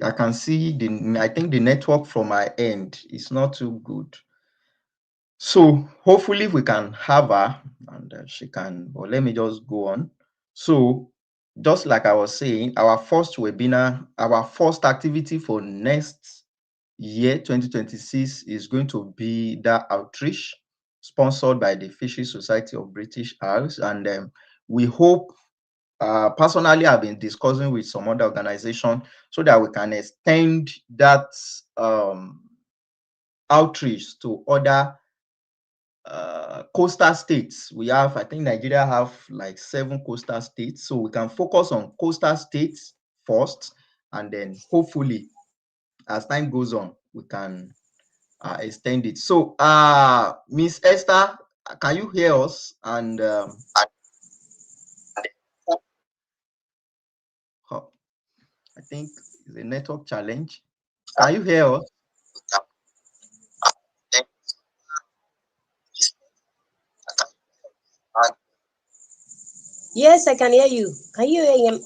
I can see I think the network from my end is not too good. So hopefully we can have her, and she can, but let me just go on. So just like I was saying, our first webinar, our first activity for next year, 2026, is going to be that outreach sponsored by the Fishery Society of British Isles. And we hope, personally, I've been discussing with some other organization so that we can extend that outreach to other coastal states. We have, I think Nigeria have like 7 coastal states. So we can focus on coastal states first, and then hopefully as time goes on, we can extend it. So Miss Esther, can you hear us? And oh, I think it's a network challenge. Can you hear us? Yes, I can hear you. Can you hear him?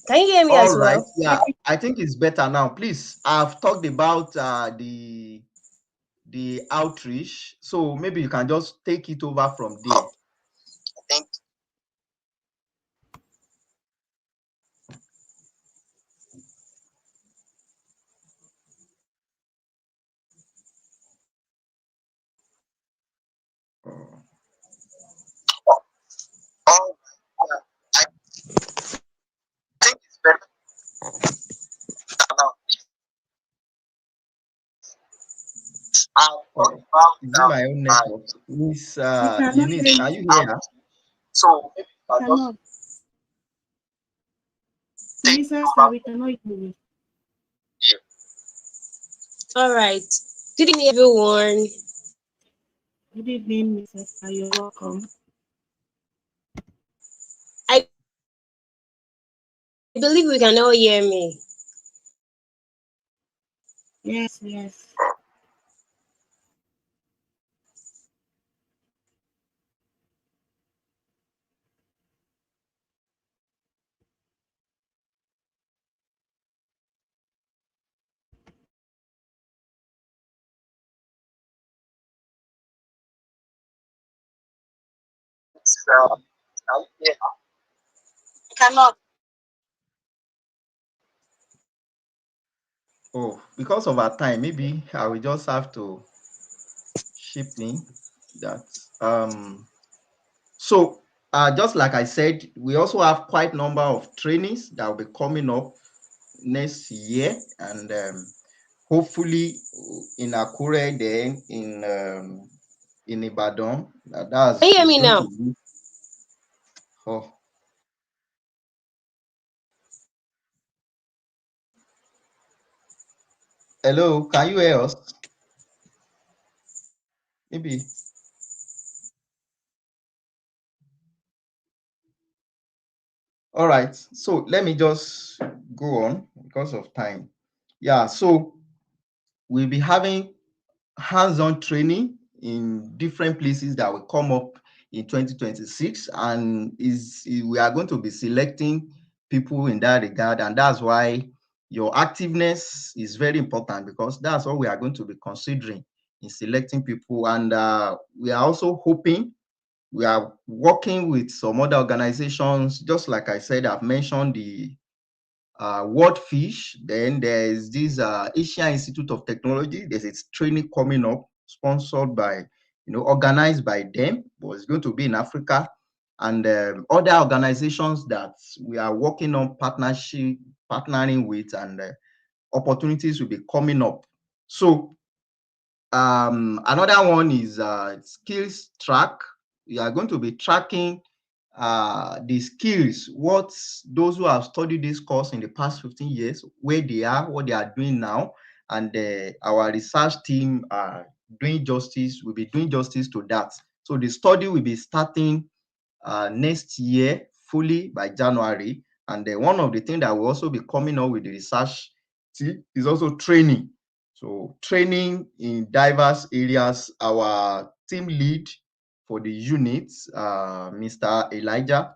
Can you hear me All as right. well? Yeah, I think it's better now. Please, I've talked about the outreach, so maybe you can just take it over from there. Oh. Oh, is it my own network? Miss We cannot Eunice, hear can you. you hear us? Cannot. Minister, we cannot hear you. All right. Good evening, everyone. Good evening, Mrs. You're welcome. I believe we can all hear me. Yes, yes. Cannot. Oh, because of our time, maybe I will just have to ship in that. So just like I said, we also have quite number of trainings that will be coming up next year, and hopefully in Akure, then in Ibadan. Can you That's hear is me going now? to be. Oh, hello, can you hear us? Maybe. All right. So let me just go on because of time. Yeah. So we'll be having hands-on training in different places that will come up in 2026, and we are going to be selecting people in that regard, and that's why your activeness is very important, because that's what we are going to be considering in selecting people. And we are also hoping, we are working with some other organizations. Just like I said, I've mentioned the World Fish. Then there's this Asia Institute of Technology. There's a training coming up, sponsored by, organized by them, but it's going to be in Africa. And other organizations that we are working on partnering with, and opportunities will be coming up. So another one is skills track. We are going to be tracking the skills, what those who have studied this course in the past 15 years, where they are, what they are doing now, and our research team are will be doing justice to that. So the study will be starting next year fully by January. And one of the things that will also be coming up with the research team is also training. So training in diverse areas. Our team lead for the units, Mr. Elijah,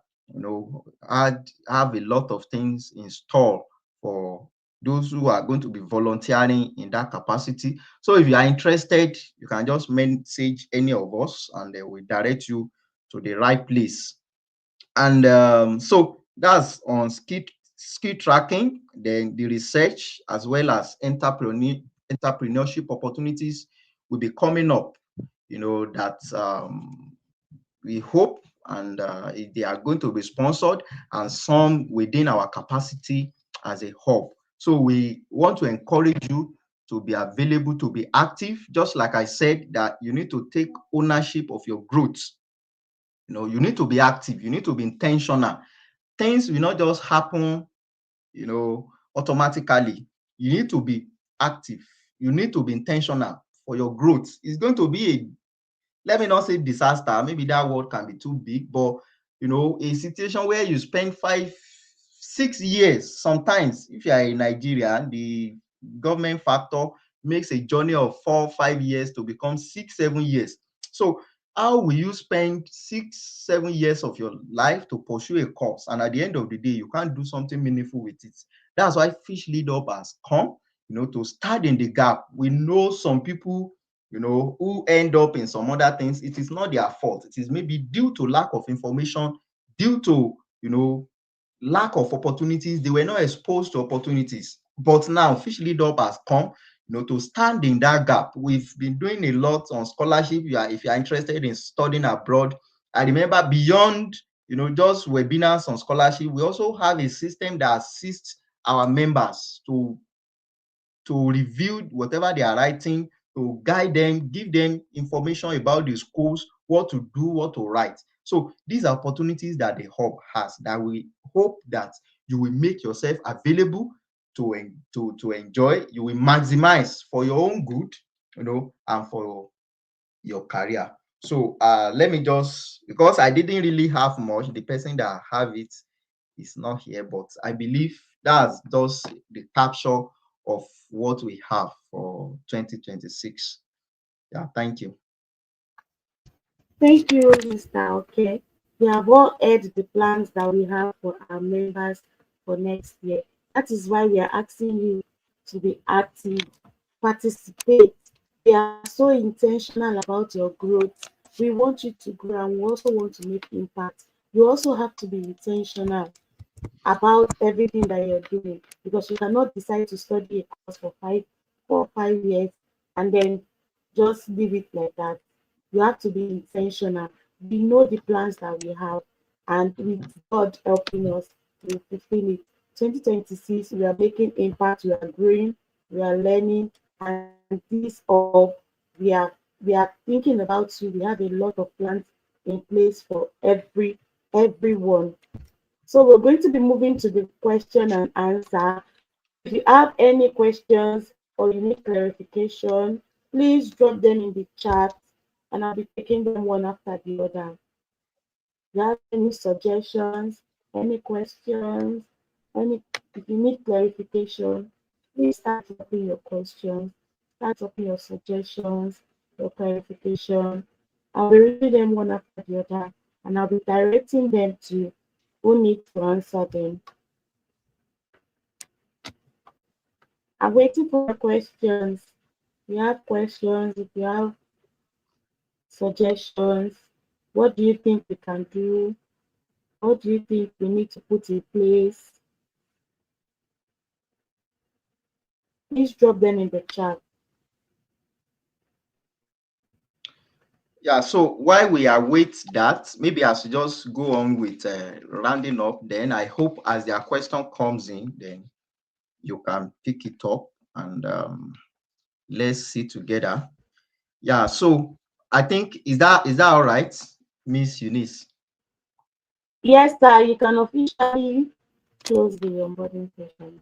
have a lot of things in store for those who are going to be volunteering in that capacity. So if you are interested, you can just message any of us, and they will direct you to the right place. And so that's on skill tracking. Then the research, as well as entrepreneurship opportunities, will be coming up. That we hope, and they are going to be sponsored, and some within our capacity as a hub. So we want to encourage you to be available, to be active. Just like I said, that you need to take ownership of your growth. You need to be active. You need to be intentional. Things will not just happen, automatically. You need to be active. You need to be intentional for your growth. It's going to be a, let me not say disaster, maybe that word can be too big, but a situation where you spend 5, 6 years. Sometimes if you are in Nigeria, the government factor makes a journey of 4, 5 years to become 6, 7 years. So how will you spend 6, 7 years of your life to pursue a course, and at the end of the day you can't do something meaningful with it? That's why Fish Lead Up has come, to stand in the gap. We know some people, who end up in some other things. It is not their fault. It is maybe due to lack of information, due to, lack of opportunities. They were not exposed to opportunities. But now Fish Lead Up has come, to stand in that gap. We've been doing a lot on scholarship. If you are interested in studying abroad, I remember beyond, just webinars on scholarship, we also have a system that assists our members to review whatever they are writing, to guide them, give them information about the schools, what to do, what to write. So these are opportunities that the hub has, that we hope that you will make yourself available to enjoy. You will maximize for your own good, and for your career. So let me just, because I didn't really have much, the person that have it is not here, but I believe that's just the capture of what we have for 2026. Yeah, thank you. Thank you, Mr. Okay. We have all heard the plans that we have for our members for next year. That is why we are asking you to be active, participate. We are so intentional about your growth. We want you to grow and we also want to make impact. You also have to be intentional about everything that you're doing, because you cannot decide to study a course for 5 years and then just leave it like that. You have to be intentional. We know the plans that we have, and with God helping us, we fulfill it. 2026, we are making impact, we are growing, we are learning, and this all we are thinking about you. We have a lot of plans in place for everyone. So we're going to be moving to the question and answer. So if you have any questions or you need clarification, please drop them in the chat and I'll be taking them one after the other. If you have any suggestions, any questions, any if you need clarification, please start dropping your questions, start dropping your suggestions, your clarification. I'll be reading them one after the other and I'll be directing them to who needs to answer them. I'm waiting for questions. If you have questions, if you have suggestions, what do you think we can do? What do you think we need to put in place? Please drop them in the chat. Yeah, so while we await that, maybe I should just go on with rounding up. Then I hope as their question comes in, then you can pick it up and let's see together. Yeah, so I think is that all right, Miss Eunice? Yes, sir, you can officially close the onboarding session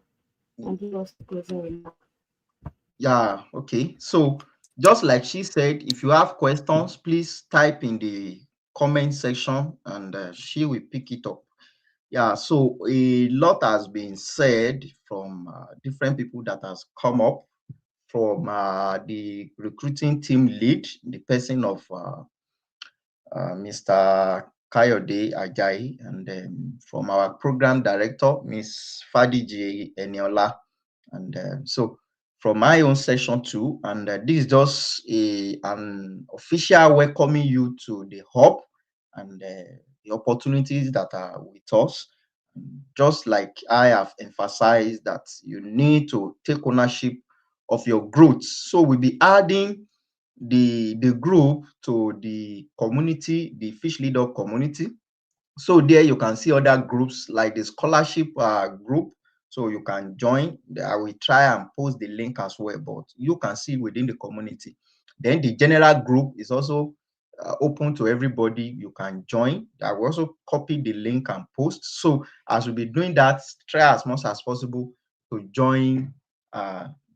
and give us the closing remarks. Yeah, okay. So just like she said, if you have questions, please type in the comment section and she will pick it up. Yeah, so a lot has been said from different people that has come up from the recruiting team lead, the person of Mr. Kayode Ajayi, and then from our program director, Miss Fadiji Eniola. And so from my own session too, and this is just an official welcoming you to the hub and the opportunities that are with us. Just like I have emphasized that you need to take ownership of your growth. So we'll be adding the group to the community, the Fish Lead Up community. So there you can see other groups like the scholarship group. So you can join. I will try and post the link as well, but you can see within the community. Then the general group is also open to everybody. You can join. I will also copy the link and post. So as we'll be doing that, try as much as possible to join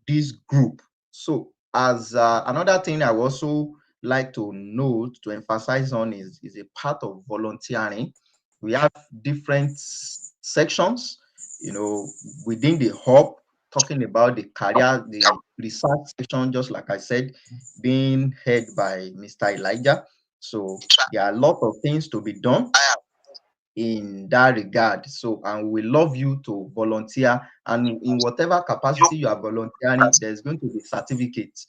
this group. So as another thing I would also like to note, to emphasize on, is a part of volunteering. We have different sections, within the hub, talking about the career, the research section, just like I said, being head by Mr. Elijah. So there are a lot of things to be done in that regard. So, and we love you to volunteer, and in whatever capacity you are volunteering, there's going to be certificates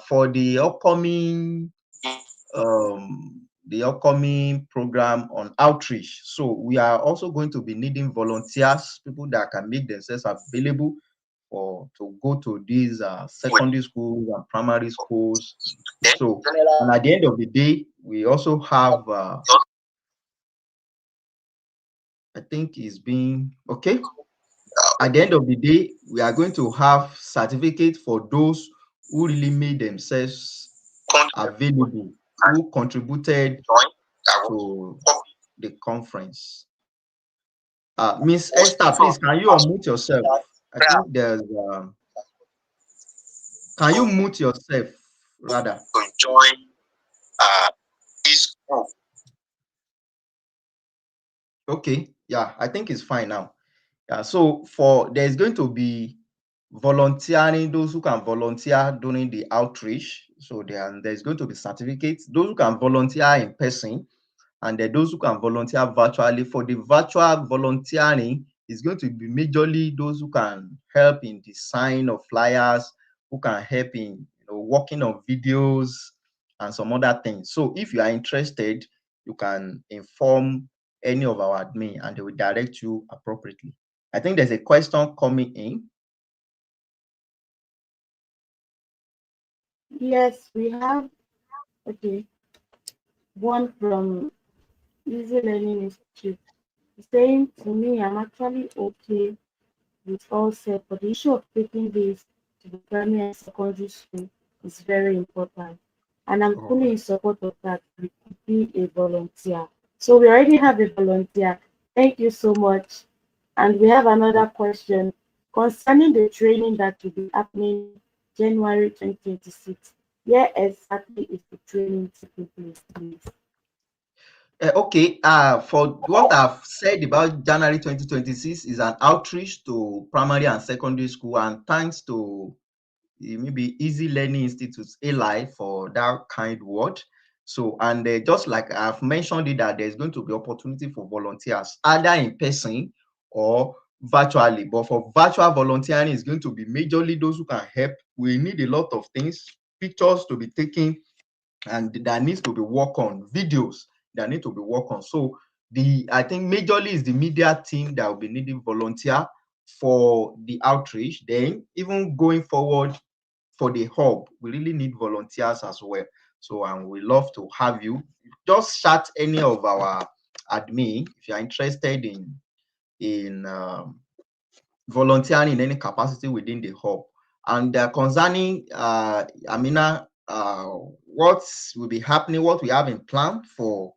for the upcoming program on outreach. So we are also going to be needing volunteers, people that can make themselves available for to go to these secondary schools and primary schools. So, and at the end of the day, we also have I think it's being okay. At the end of the day, we are going to have certificate for those who really made themselves available, who contributed to the conference. Miss Esther, please, can you unmute yourself? I think there's, can you mute yourself rather? Okay, yeah, I think it's fine now. Yeah, so there's going to be volunteering, those who can volunteer during the outreach. So there's going to be certificates, those who can volunteer in person, and then those who can volunteer virtually. For the virtual volunteering, is going to be majorly those who can help in design of flyers, who can help in working on videos and some other things. So if you are interested, you can inform any of our admin and they will direct you appropriately. I think there's a question coming in. Yes, we have, okay, one from Easy Learning Institute. He's saying to me, I'm actually okay with all set, but the issue of taking this to the primary and secondary school is very important. And I'm fully in support of that. We could be a volunteer. So we already have a volunteer. Thank you so much. And we have another question concerning the training that will be happening January 2026. Where exactly is the training taking place, please? Okay, for what I've said about January 2026 is an outreach to primary and secondary school, and thanks to maybe Easy Learning Institute's ALI for that kind word. So, and just like I've mentioned it, that there's going to be opportunity for volunteers, either in person or virtually. But for virtual volunteering, is going to be majorly those who can help. We need a lot of things, pictures to be taken, and that needs to be worked on, videos that need to be worked on. So I think majorly is the media team that will be needing volunteer for the outreach. Then even going forward for the hub, we really need volunteers as well. So, and we love to have you. Just chat any of our admin if you are interested in volunteering in any capacity within the hub. And concerning Amina, what will be happening, what we have in plan for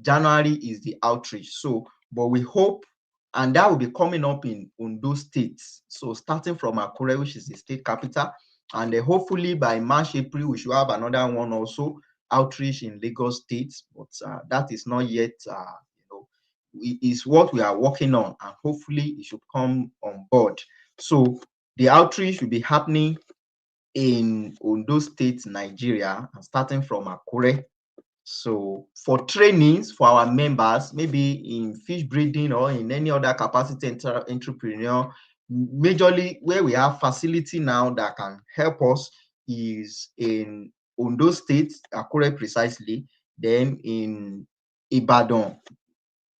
January is the outreach. So, but we hope, and that will be coming up in Ondo State. So, starting from Akure, which is the state capital, and hopefully by March, April, we should have another one also, outreach in Lagos State. But that is not yet, is what we are working on, and hopefully it should come on board. So the outreach will be happening in Ondo State, Nigeria, and starting from Akure. So for trainings for our members, maybe in fish breeding or in any other capacity entrepreneur, majorly where we have facility now that can help us is in Ondo State, Akure precisely, then in Ibadan,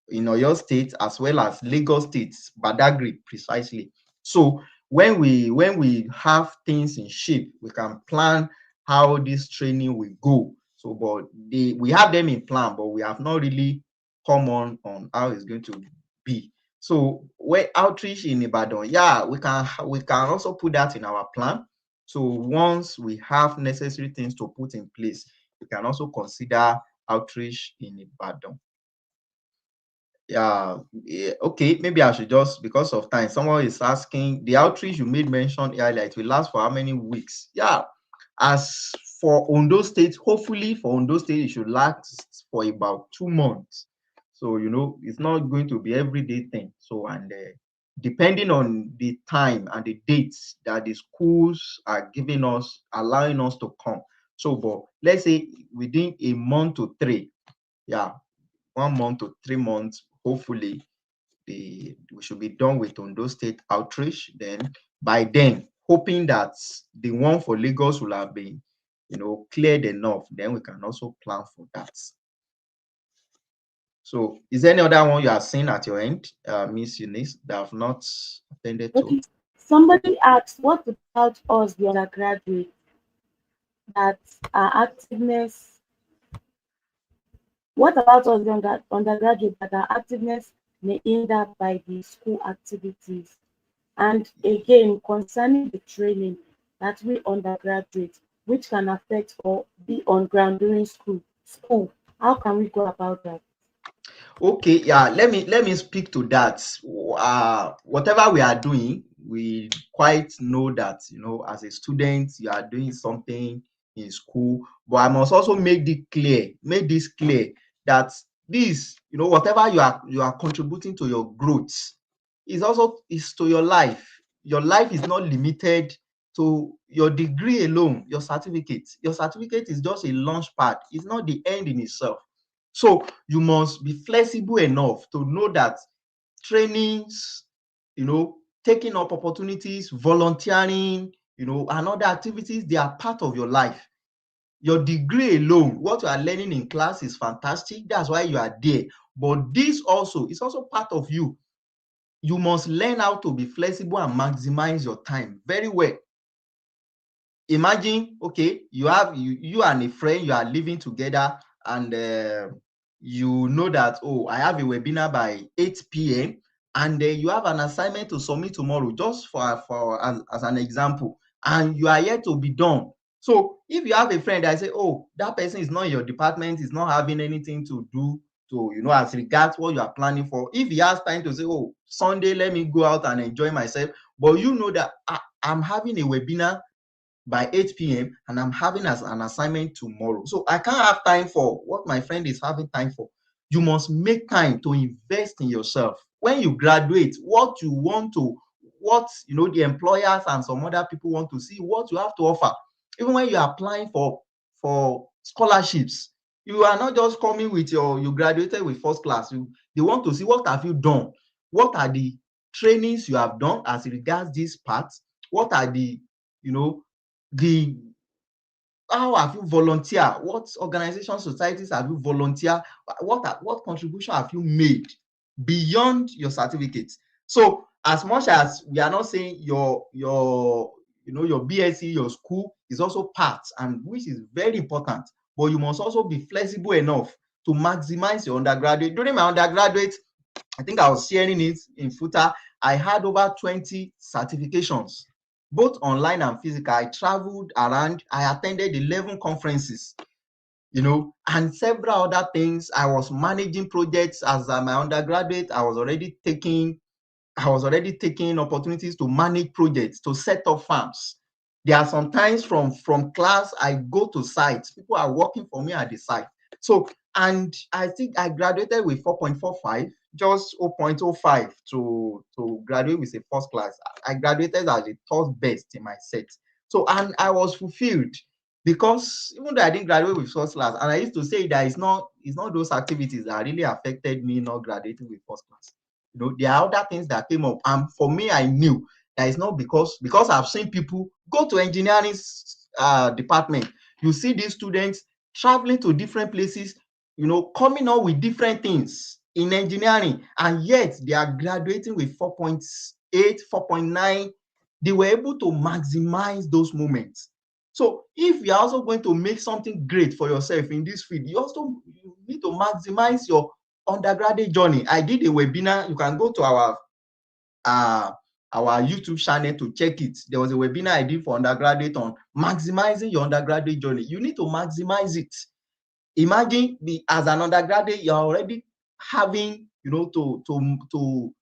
in Oyo State, as well as Lagos State, Badagry precisely. So when we have things in shape, we can plan how this training will go. So, but we have them in plan, but we have not really come on how it's going to be. So where outreach in Ibadan, yeah, we can also put that in our plan. So once we have necessary things to put in place, we can also consider outreach in Ibadan. Yeah, okay, maybe I should just, because of time, someone is asking, the outreach you made mention earlier, it will last for how many weeks? Yeah, as for Ondo State, hopefully for Ondo State, it should last for about 2 months. So, it's not going to be everyday thing. So, and depending on the time and the dates that the schools are giving us, allowing us to come. So, but let's say within a month to three, yeah, 1 month to 3 months, hopefully we should be done with Ondo State outreach. Then by then, hoping that the one for Lagos will have been, cleared enough, then we can also plan for that. So is there any other one you are seeing at your end, Miss Eunice, that I've not attended to? Okay. Somebody asked, what about us, the undergraduates, that our activeness, what about us, the undergraduates, that our activeness may hinder by the school activities? And again, concerning the training that we undergraduates, which can affect or be on ground during school, how can we go about that? Okay, yeah, let me speak to that. Whatever we are doing, we quite know that, as a student, you are doing something in school. But I must also make this clear that this, whatever you are contributing to your growth is to your life. Your life is not limited to your degree alone, your certificate. Your certificate is just a launch pad. It's not the end in itself. So you must be flexible enough to know that trainings, taking up opportunities, volunteering, and other activities, they are part of your life. Your degree alone, what you are learning in class is fantastic. That's why you are there. But this also is also part of you. You must learn how to be flexible and maximize your time very well. Imagine, okay, you and a friend, you are living together, and you know that, oh, I have a webinar by 8 p.m. and you have an assignment to submit tomorrow, just for as an example, and you are yet to be done. So if you have a friend that say, oh, that person is not in your department, is not having anything to do to, as regards what you are planning for, if he has time to say, oh, Sunday, let me go out and enjoy myself, but you know that I'm having a webinar by 8 p.m. and I'm having as an assignment tomorrow. So I can't have time for what my friend is having time for. You must make time to invest in yourself. When you graduate, what you want to, what the employers and some other people want to see, what you have to offer. Even when you are applying for scholarships, you are not just coming with you graduated with first class. They want to see what have you done, what are the trainings you have done as regards this part, what are the you know the how have you volunteer, what organizations, societies have you volunteer, what contribution have you made beyond your certificates. So as much as we are not saying your BSc, your school is also part, and which is very important, but you must also be flexible enough to maximize your undergraduate. During my undergraduate, I think I was sharing it in footer, I had over 20 certifications, both online and physical. I traveled around, I attended 11 conferences, and several other things. I was managing projects as my undergraduate. I was already taking opportunities to manage projects, to set up farms. There are sometimes from class, I go to sites. People are working for me at the site. So, and I think I graduated with 4.45, just 0.05 to graduate with a first class. I graduated as the third best in my set. So, and I was fulfilled because even though I didn't graduate with first class, and I used to say that it's not those activities that really affected me not graduating with first class. There are other things that came up, and for me, I knew that it's not because I've seen people go to engineering department. You see these students traveling to different places, coming up with different things in engineering, and yet they are graduating with 4.8, 4.9. They were able to maximize those moments. So if you're also going to make something great for yourself in this field, you need to maximize your undergraduate journey. I did a webinar. You can go to our YouTube channel to check it. There was a webinar I did for undergraduate on maximizing your undergraduate journey. You need to maximize it. Imagine as an undergraduate, you're already having, to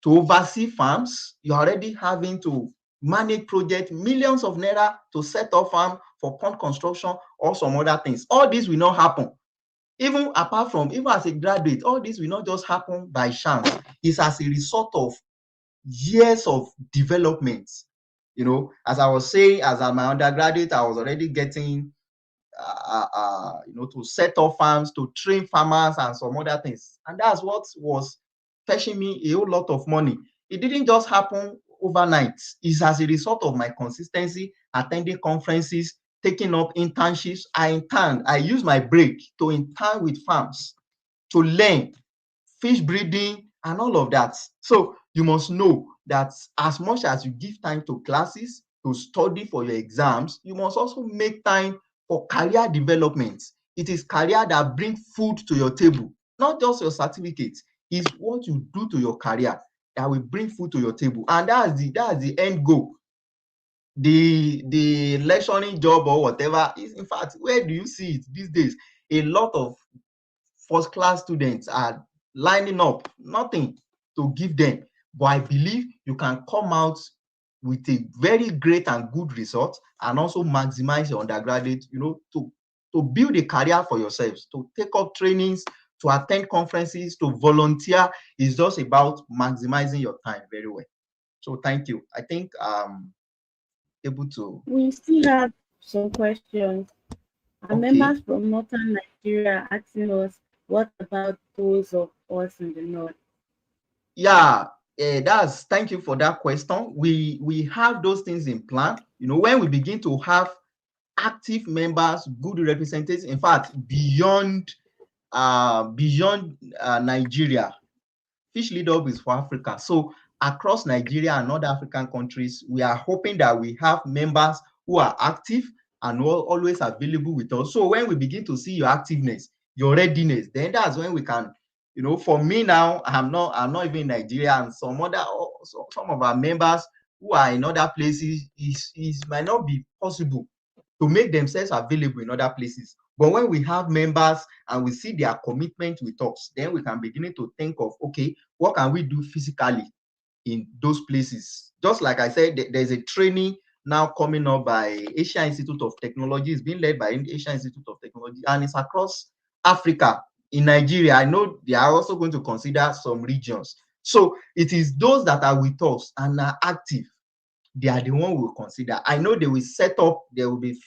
oversee farms. You're already having to manage projects, millions of naira to set up farm for pond construction or some other things. All this will not happen. Even as a graduate, all this will not just happen by chance. It's as a result of years of development. As I was saying, as my undergraduate, I was already getting to set up farms, to train farmers and some other things. And that's what was fetching me a whole lot of money. It didn't just happen overnight. It's as a result of my consistency, attending conferences, taking up internships. I use my break to intern with farms, to learn fish breeding and all of that. So you must know that as much as you give time to classes, to study for your exams, you must also make time for career development. It is career that brings food to your table, not just your certificate. It's what you do to your career that will bring food to your table. And that's the end goal. The lecturing job or whatever is, in fact, where do you see it these days? A lot of first class students are lining up, nothing to give them. But I believe you can come out with a very great and good result and also maximize your undergraduate, to build a career for yourselves, to take up trainings, to attend conferences, to volunteer. Is just about maximizing your time very well. So thank you. I think able to. We still have some questions. Our Okay. members from northern Nigeria are asking us, what about those of us in the north? Yeah, thank you for that question. We have those things in plan. When we begin to have active members, good representatives, in fact, beyond Nigeria, Fish Lead Up is for Africa. So across Nigeria and other African countries, we are hoping that we have members who are active and always available with us. So when we begin to see your activeness, your readiness, then that's when we can, for me now, I'm not even in Nigeria, and some of our members who are in other places, it might not be possible to make themselves available in other places. But when we have members and we see their commitment with us, then we can begin to think of, okay, what can we do physically in those places? Just like I said, there's a training now coming up by Asia Institute of Technology. It's being led by Asia Institute of Technology, and it's across Africa. In Nigeria, I know they are also going to consider some regions. So it is those that are with us and are active, they are the one we will consider. I know there will be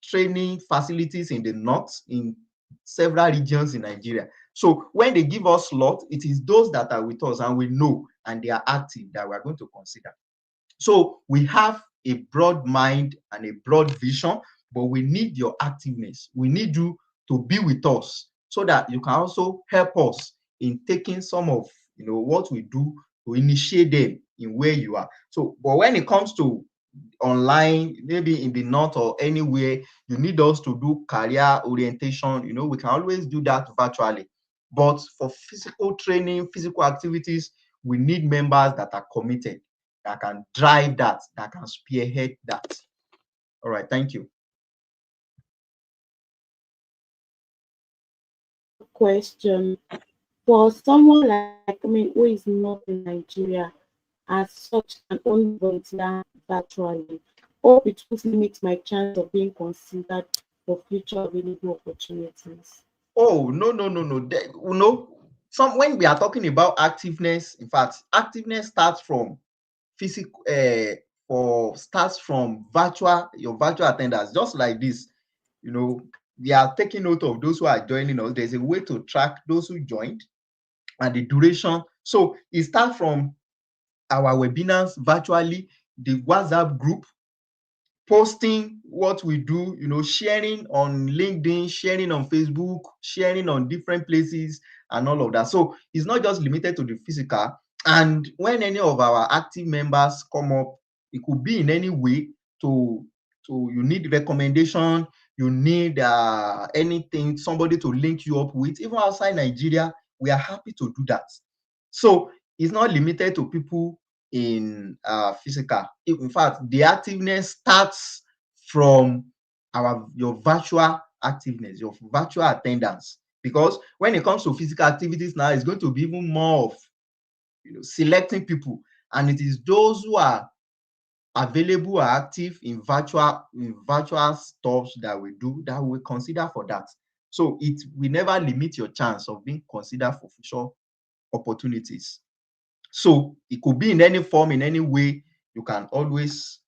training facilities in the north, in several regions in Nigeria. So when they give us slot, it is those that are with us and we know and they are active that we are going to consider. So we have a broad mind and a broad vision, but we need your activeness. We need you to be with us so that you can also help us in taking some of what we do to initiate them in where you are. So, but when it comes to online, maybe in the north or anywhere, you need us to do career orientation, we can always do that virtually. But for physical training, physical activities, we need members that are committed, that can drive that can spearhead that. All right, thank you. Question. For someone like me who is not in Nigeria, as such, can only volunteer virtually, or it will limit my chance of being considered for future available opportunities. Oh, no. When we are talking about activeness, in fact, activeness starts from physical, starts from your virtual attendance, just like this. We are taking note of those who are joining us. There's a way to track those who joined and the duration. So it starts from our webinars virtually, the WhatsApp group, posting what we do, sharing on LinkedIn, sharing on Facebook, sharing on different places and all of that. So it's not just limited to the physical. And when any of our active members come up, it could be in any way to you need recommendation, you need anything, somebody to link you up with, even outside Nigeria, we are happy to do that. So it's not limited to people in physical. In fact, the activeness starts from your virtual activeness, your virtual attendance. Because when it comes to physical activities now, it's going to be even more of selecting people, and it is those who are available or active in virtual stuff that we do that we consider for that. So it will never limit your chance of being considered for future opportunities. So it could be in any form, in any way. You can always,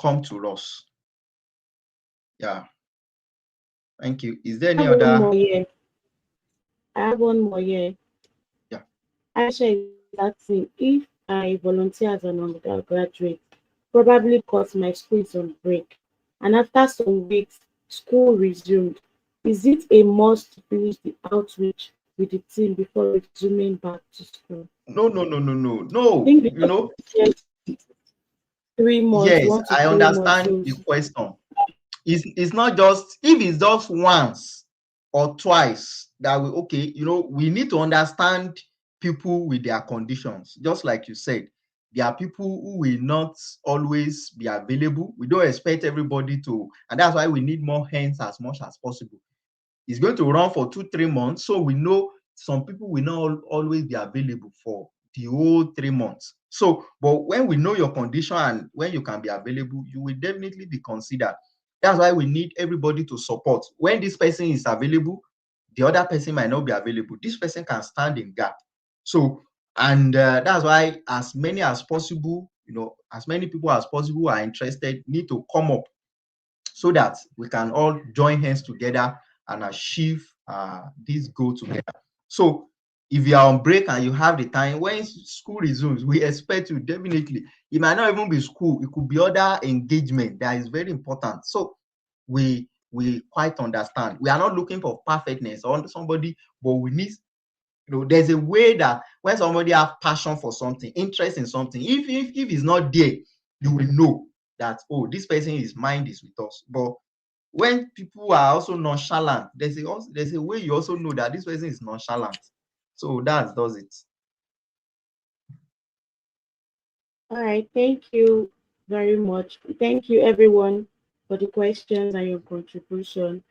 come to us. Yeah. Thank you. Is there I any have one other? more year. I have one more year. Yeah. Aisha is asking if I volunteer as an undergraduate, probably because my school is on break, and after some weeks, school resumed. Is it a must to finish the outreach with the team before resuming back to school? No, no, no, no, no, I no. think because it's 3 months, Yes, one to I 3 months. understand So the question. It's not just if it's just once or twice that we need to understand people with their conditions. Just like you said, there are people who will not always be available. We don't expect everybody to, and that's why we need more hands as much as possible. It's going to run for 2-3 months, so we know some people will not always be available for the whole 3 months. So, but when we know your condition and when you can be available, you will definitely be considered. That's why we need everybody to support. When this person is available, the other person might not be available. This person can stand in gap. So, and that's why as many as possible, as many people as possible who are interested need to come up so that we can all join hands together and achieve this goal together. So if you are on break and you have the time, when school resumes, we expect you definitely. It might not even be school, it could be other engagement that is very important. So we quite understand. We are not looking for perfectness on somebody, but we need, there's a way that when somebody have passion for something, interest in something, if it's not there, you will know that, oh, this person, his mind is with us. But when people are also nonchalant, there's a way you also know that this person is nonchalant. So that does it. all right, thank you very much. Thank you everyone for the questions and your contribution.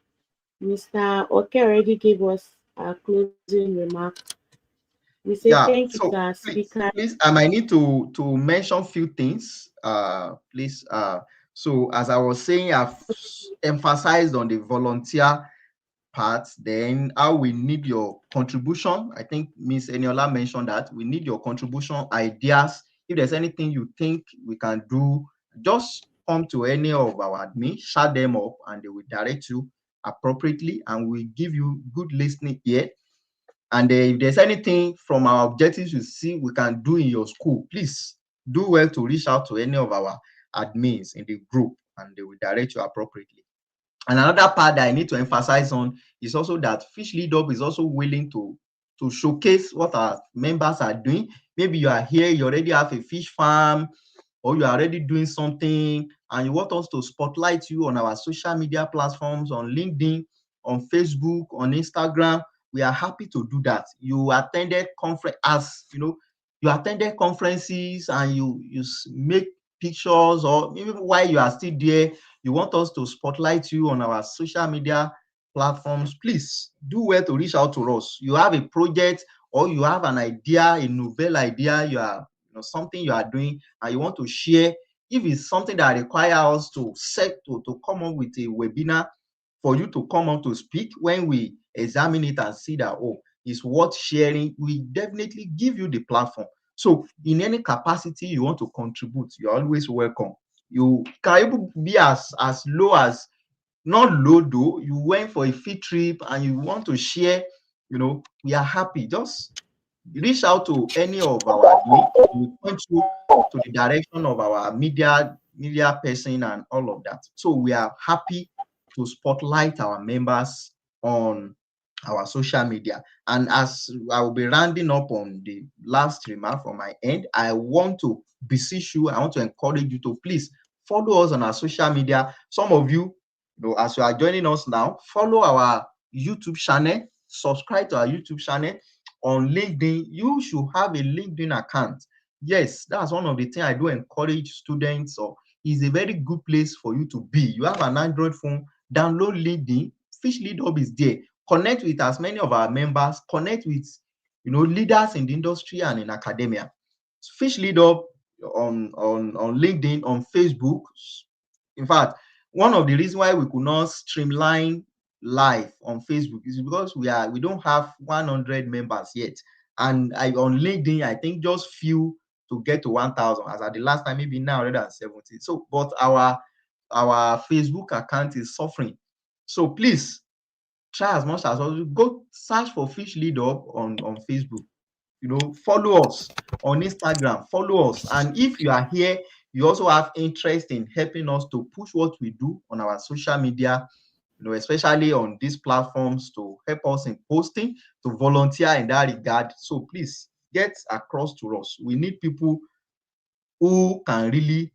Mr. Oke already gave us our closing remark. We say thank Yeah. you to So our please, speaker. I might need to mention few things. Please. So as I was saying, I've emphasized on the volunteer part, then how we need your contribution. I think Miss Eniola mentioned that we need your contribution, ideas. If there's anything you think we can do, just come to any of our admin, shut them up, and they will direct you appropriately, and we give you good listening ear. And if there's anything from our objectives you see we can do in your school, please do well to reach out to any of our admins in the group, and they will direct you appropriately. And another part that I need to emphasize on is also that Fish Lead Up is also willing to showcase what our members are doing. Maybe you are here, you already have a fish farm, or you are already doing something, and you want us to spotlight you on our social media platforms, on LinkedIn, on Facebook, on Instagram. We are happy to do that. You attended you attended conferences and you make pictures, or maybe while you are still there, you want us to spotlight you on our social media platforms. Please do well to reach out to us. You have a project or you have an idea, a novel idea, something you are doing and you want to share. If it's something that requires us to come up with a webinar for you to come up to speak, when we examine it and see that, oh, it's worth sharing, we definitely give you the platform. So in any capacity you want to contribute, you're always welcome. You can even be as low as, not low though, you went for a field trip and you want to share, we are happy. Just reach out to any of our admin. We point you to the direction of our media person and all of that. So we are happy to spotlight our members on our social media. And as I will be rounding up on the last remark from my end, I want to beseech you, I want to encourage you to please follow us on our social media. Some of you, as you are joining us now, follow our YouTube channel. subscribe to our YouTube channel. On LinkedIn, you should have a LinkedIn account. Yes, that's one of the things I do encourage students. Or is a very good place for you to be. You have an Android phone, download LinkedIn. Fish Lead Hub is there. Connect with as many of our members. Connect with leaders in the industry and in academia. Fish Lead Hub on LinkedIn, on Facebook. In fact, one of the reasons why we could not streamline live on Facebook is because we don't have 100 members yet. And on LinkedIn, I think just few to get to 1,000, as at the last time, maybe 970. So, but our Facebook account is suffering. So please try as much as possible. Go search for Fish Lead Up on Facebook. Follow us on Instagram, follow us. And if you are here, you also have interest in helping us to push what we do on our social media, especially on these platforms, to help us in posting, to volunteer in that regard. So please get across to us. We need people who can really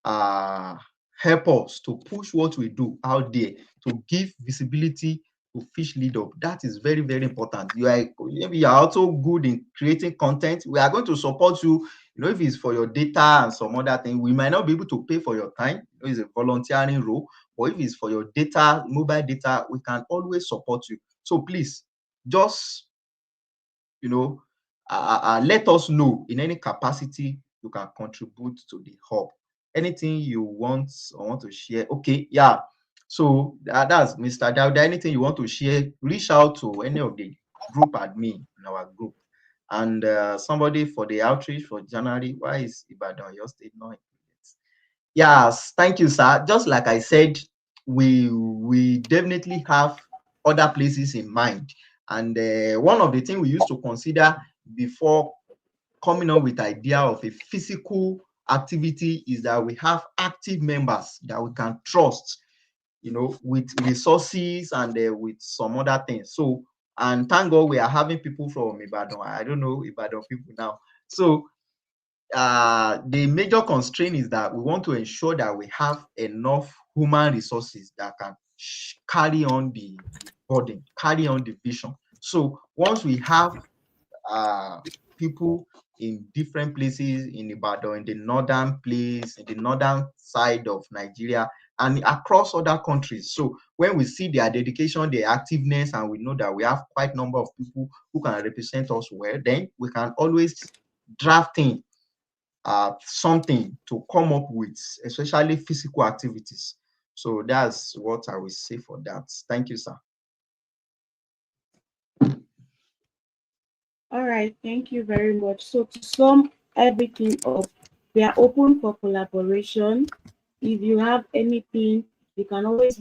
help us to push what we do out there, to give visibility to Fish Lead Up. That is very, very important. Maybe you are also good in creating content. We are going to support you. If it's for your data and some other thing, we might not be able to pay for your time. It's a volunteering role. But if it's for your data, mobile data, we can always support you. So please, just let us know in any capacity you can contribute to the hub. Anything you want to share? Okay, yeah. So that's Mr. Dawda. Anything you want to share, reach out to any of the group admin in our group. And somebody for the outreach for January. Why is Ibadan, your state, not included? Yes, thank you, sir. Just like I said, we definitely have other places in mind. And one of the things we used to consider before coming up with the idea of a physical activity is that we have active members that we can trust, with resources and with some other things. So, and thank God we are having people from Ibadan. I don't know Ibadan people now. So the major constraint is that we want to ensure that we have enough human resources that can carry on the burden, carry on the vision. So once we have people in different places in Ibadan, in the northern place, in the northern side of Nigeria, and across other countries. So when we see their dedication, their activeness, and we know that we have quite a number of people who can represent us well, then we can always draft in something to come up with, especially physical activities. So that's what I will say for that. Thank you, sir. All right, thank you very much. So to sum everything up, we are open for collaboration. If you have anything, you can always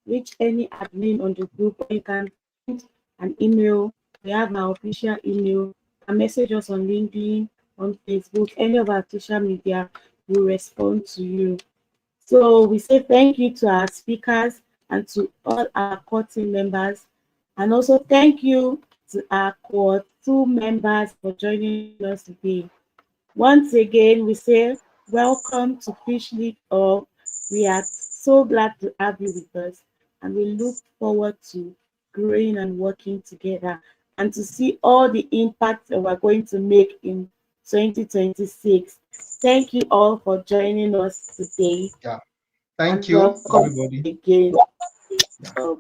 reach any admin on the group, or you can send an email. We have our official email. And message us on LinkedIn, on Facebook, any of our social media, will respond to you. So we say thank you to our speakers and to all our core team members. And also thank you to our core 2 members for joining us today. Once again, we say welcome to Fish Lead Up. We are so glad to have you with us, and we look forward to growing and working together and to see all the impact that we're going to make in 2026. Thank you all for joining us today. Yeah. Thank And you, welcome everybody. again. Yeah.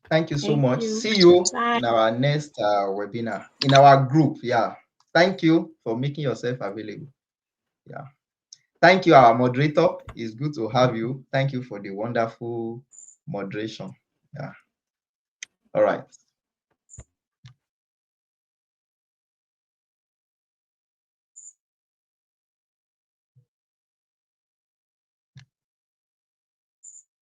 Thank you so Thank much. you. See you Bye. in our next webinar, in our group. Yeah. Thank you for making yourself available. Yeah. Thank you, our moderator. It's good to have you. Thank you for the wonderful moderation. Yeah. All right.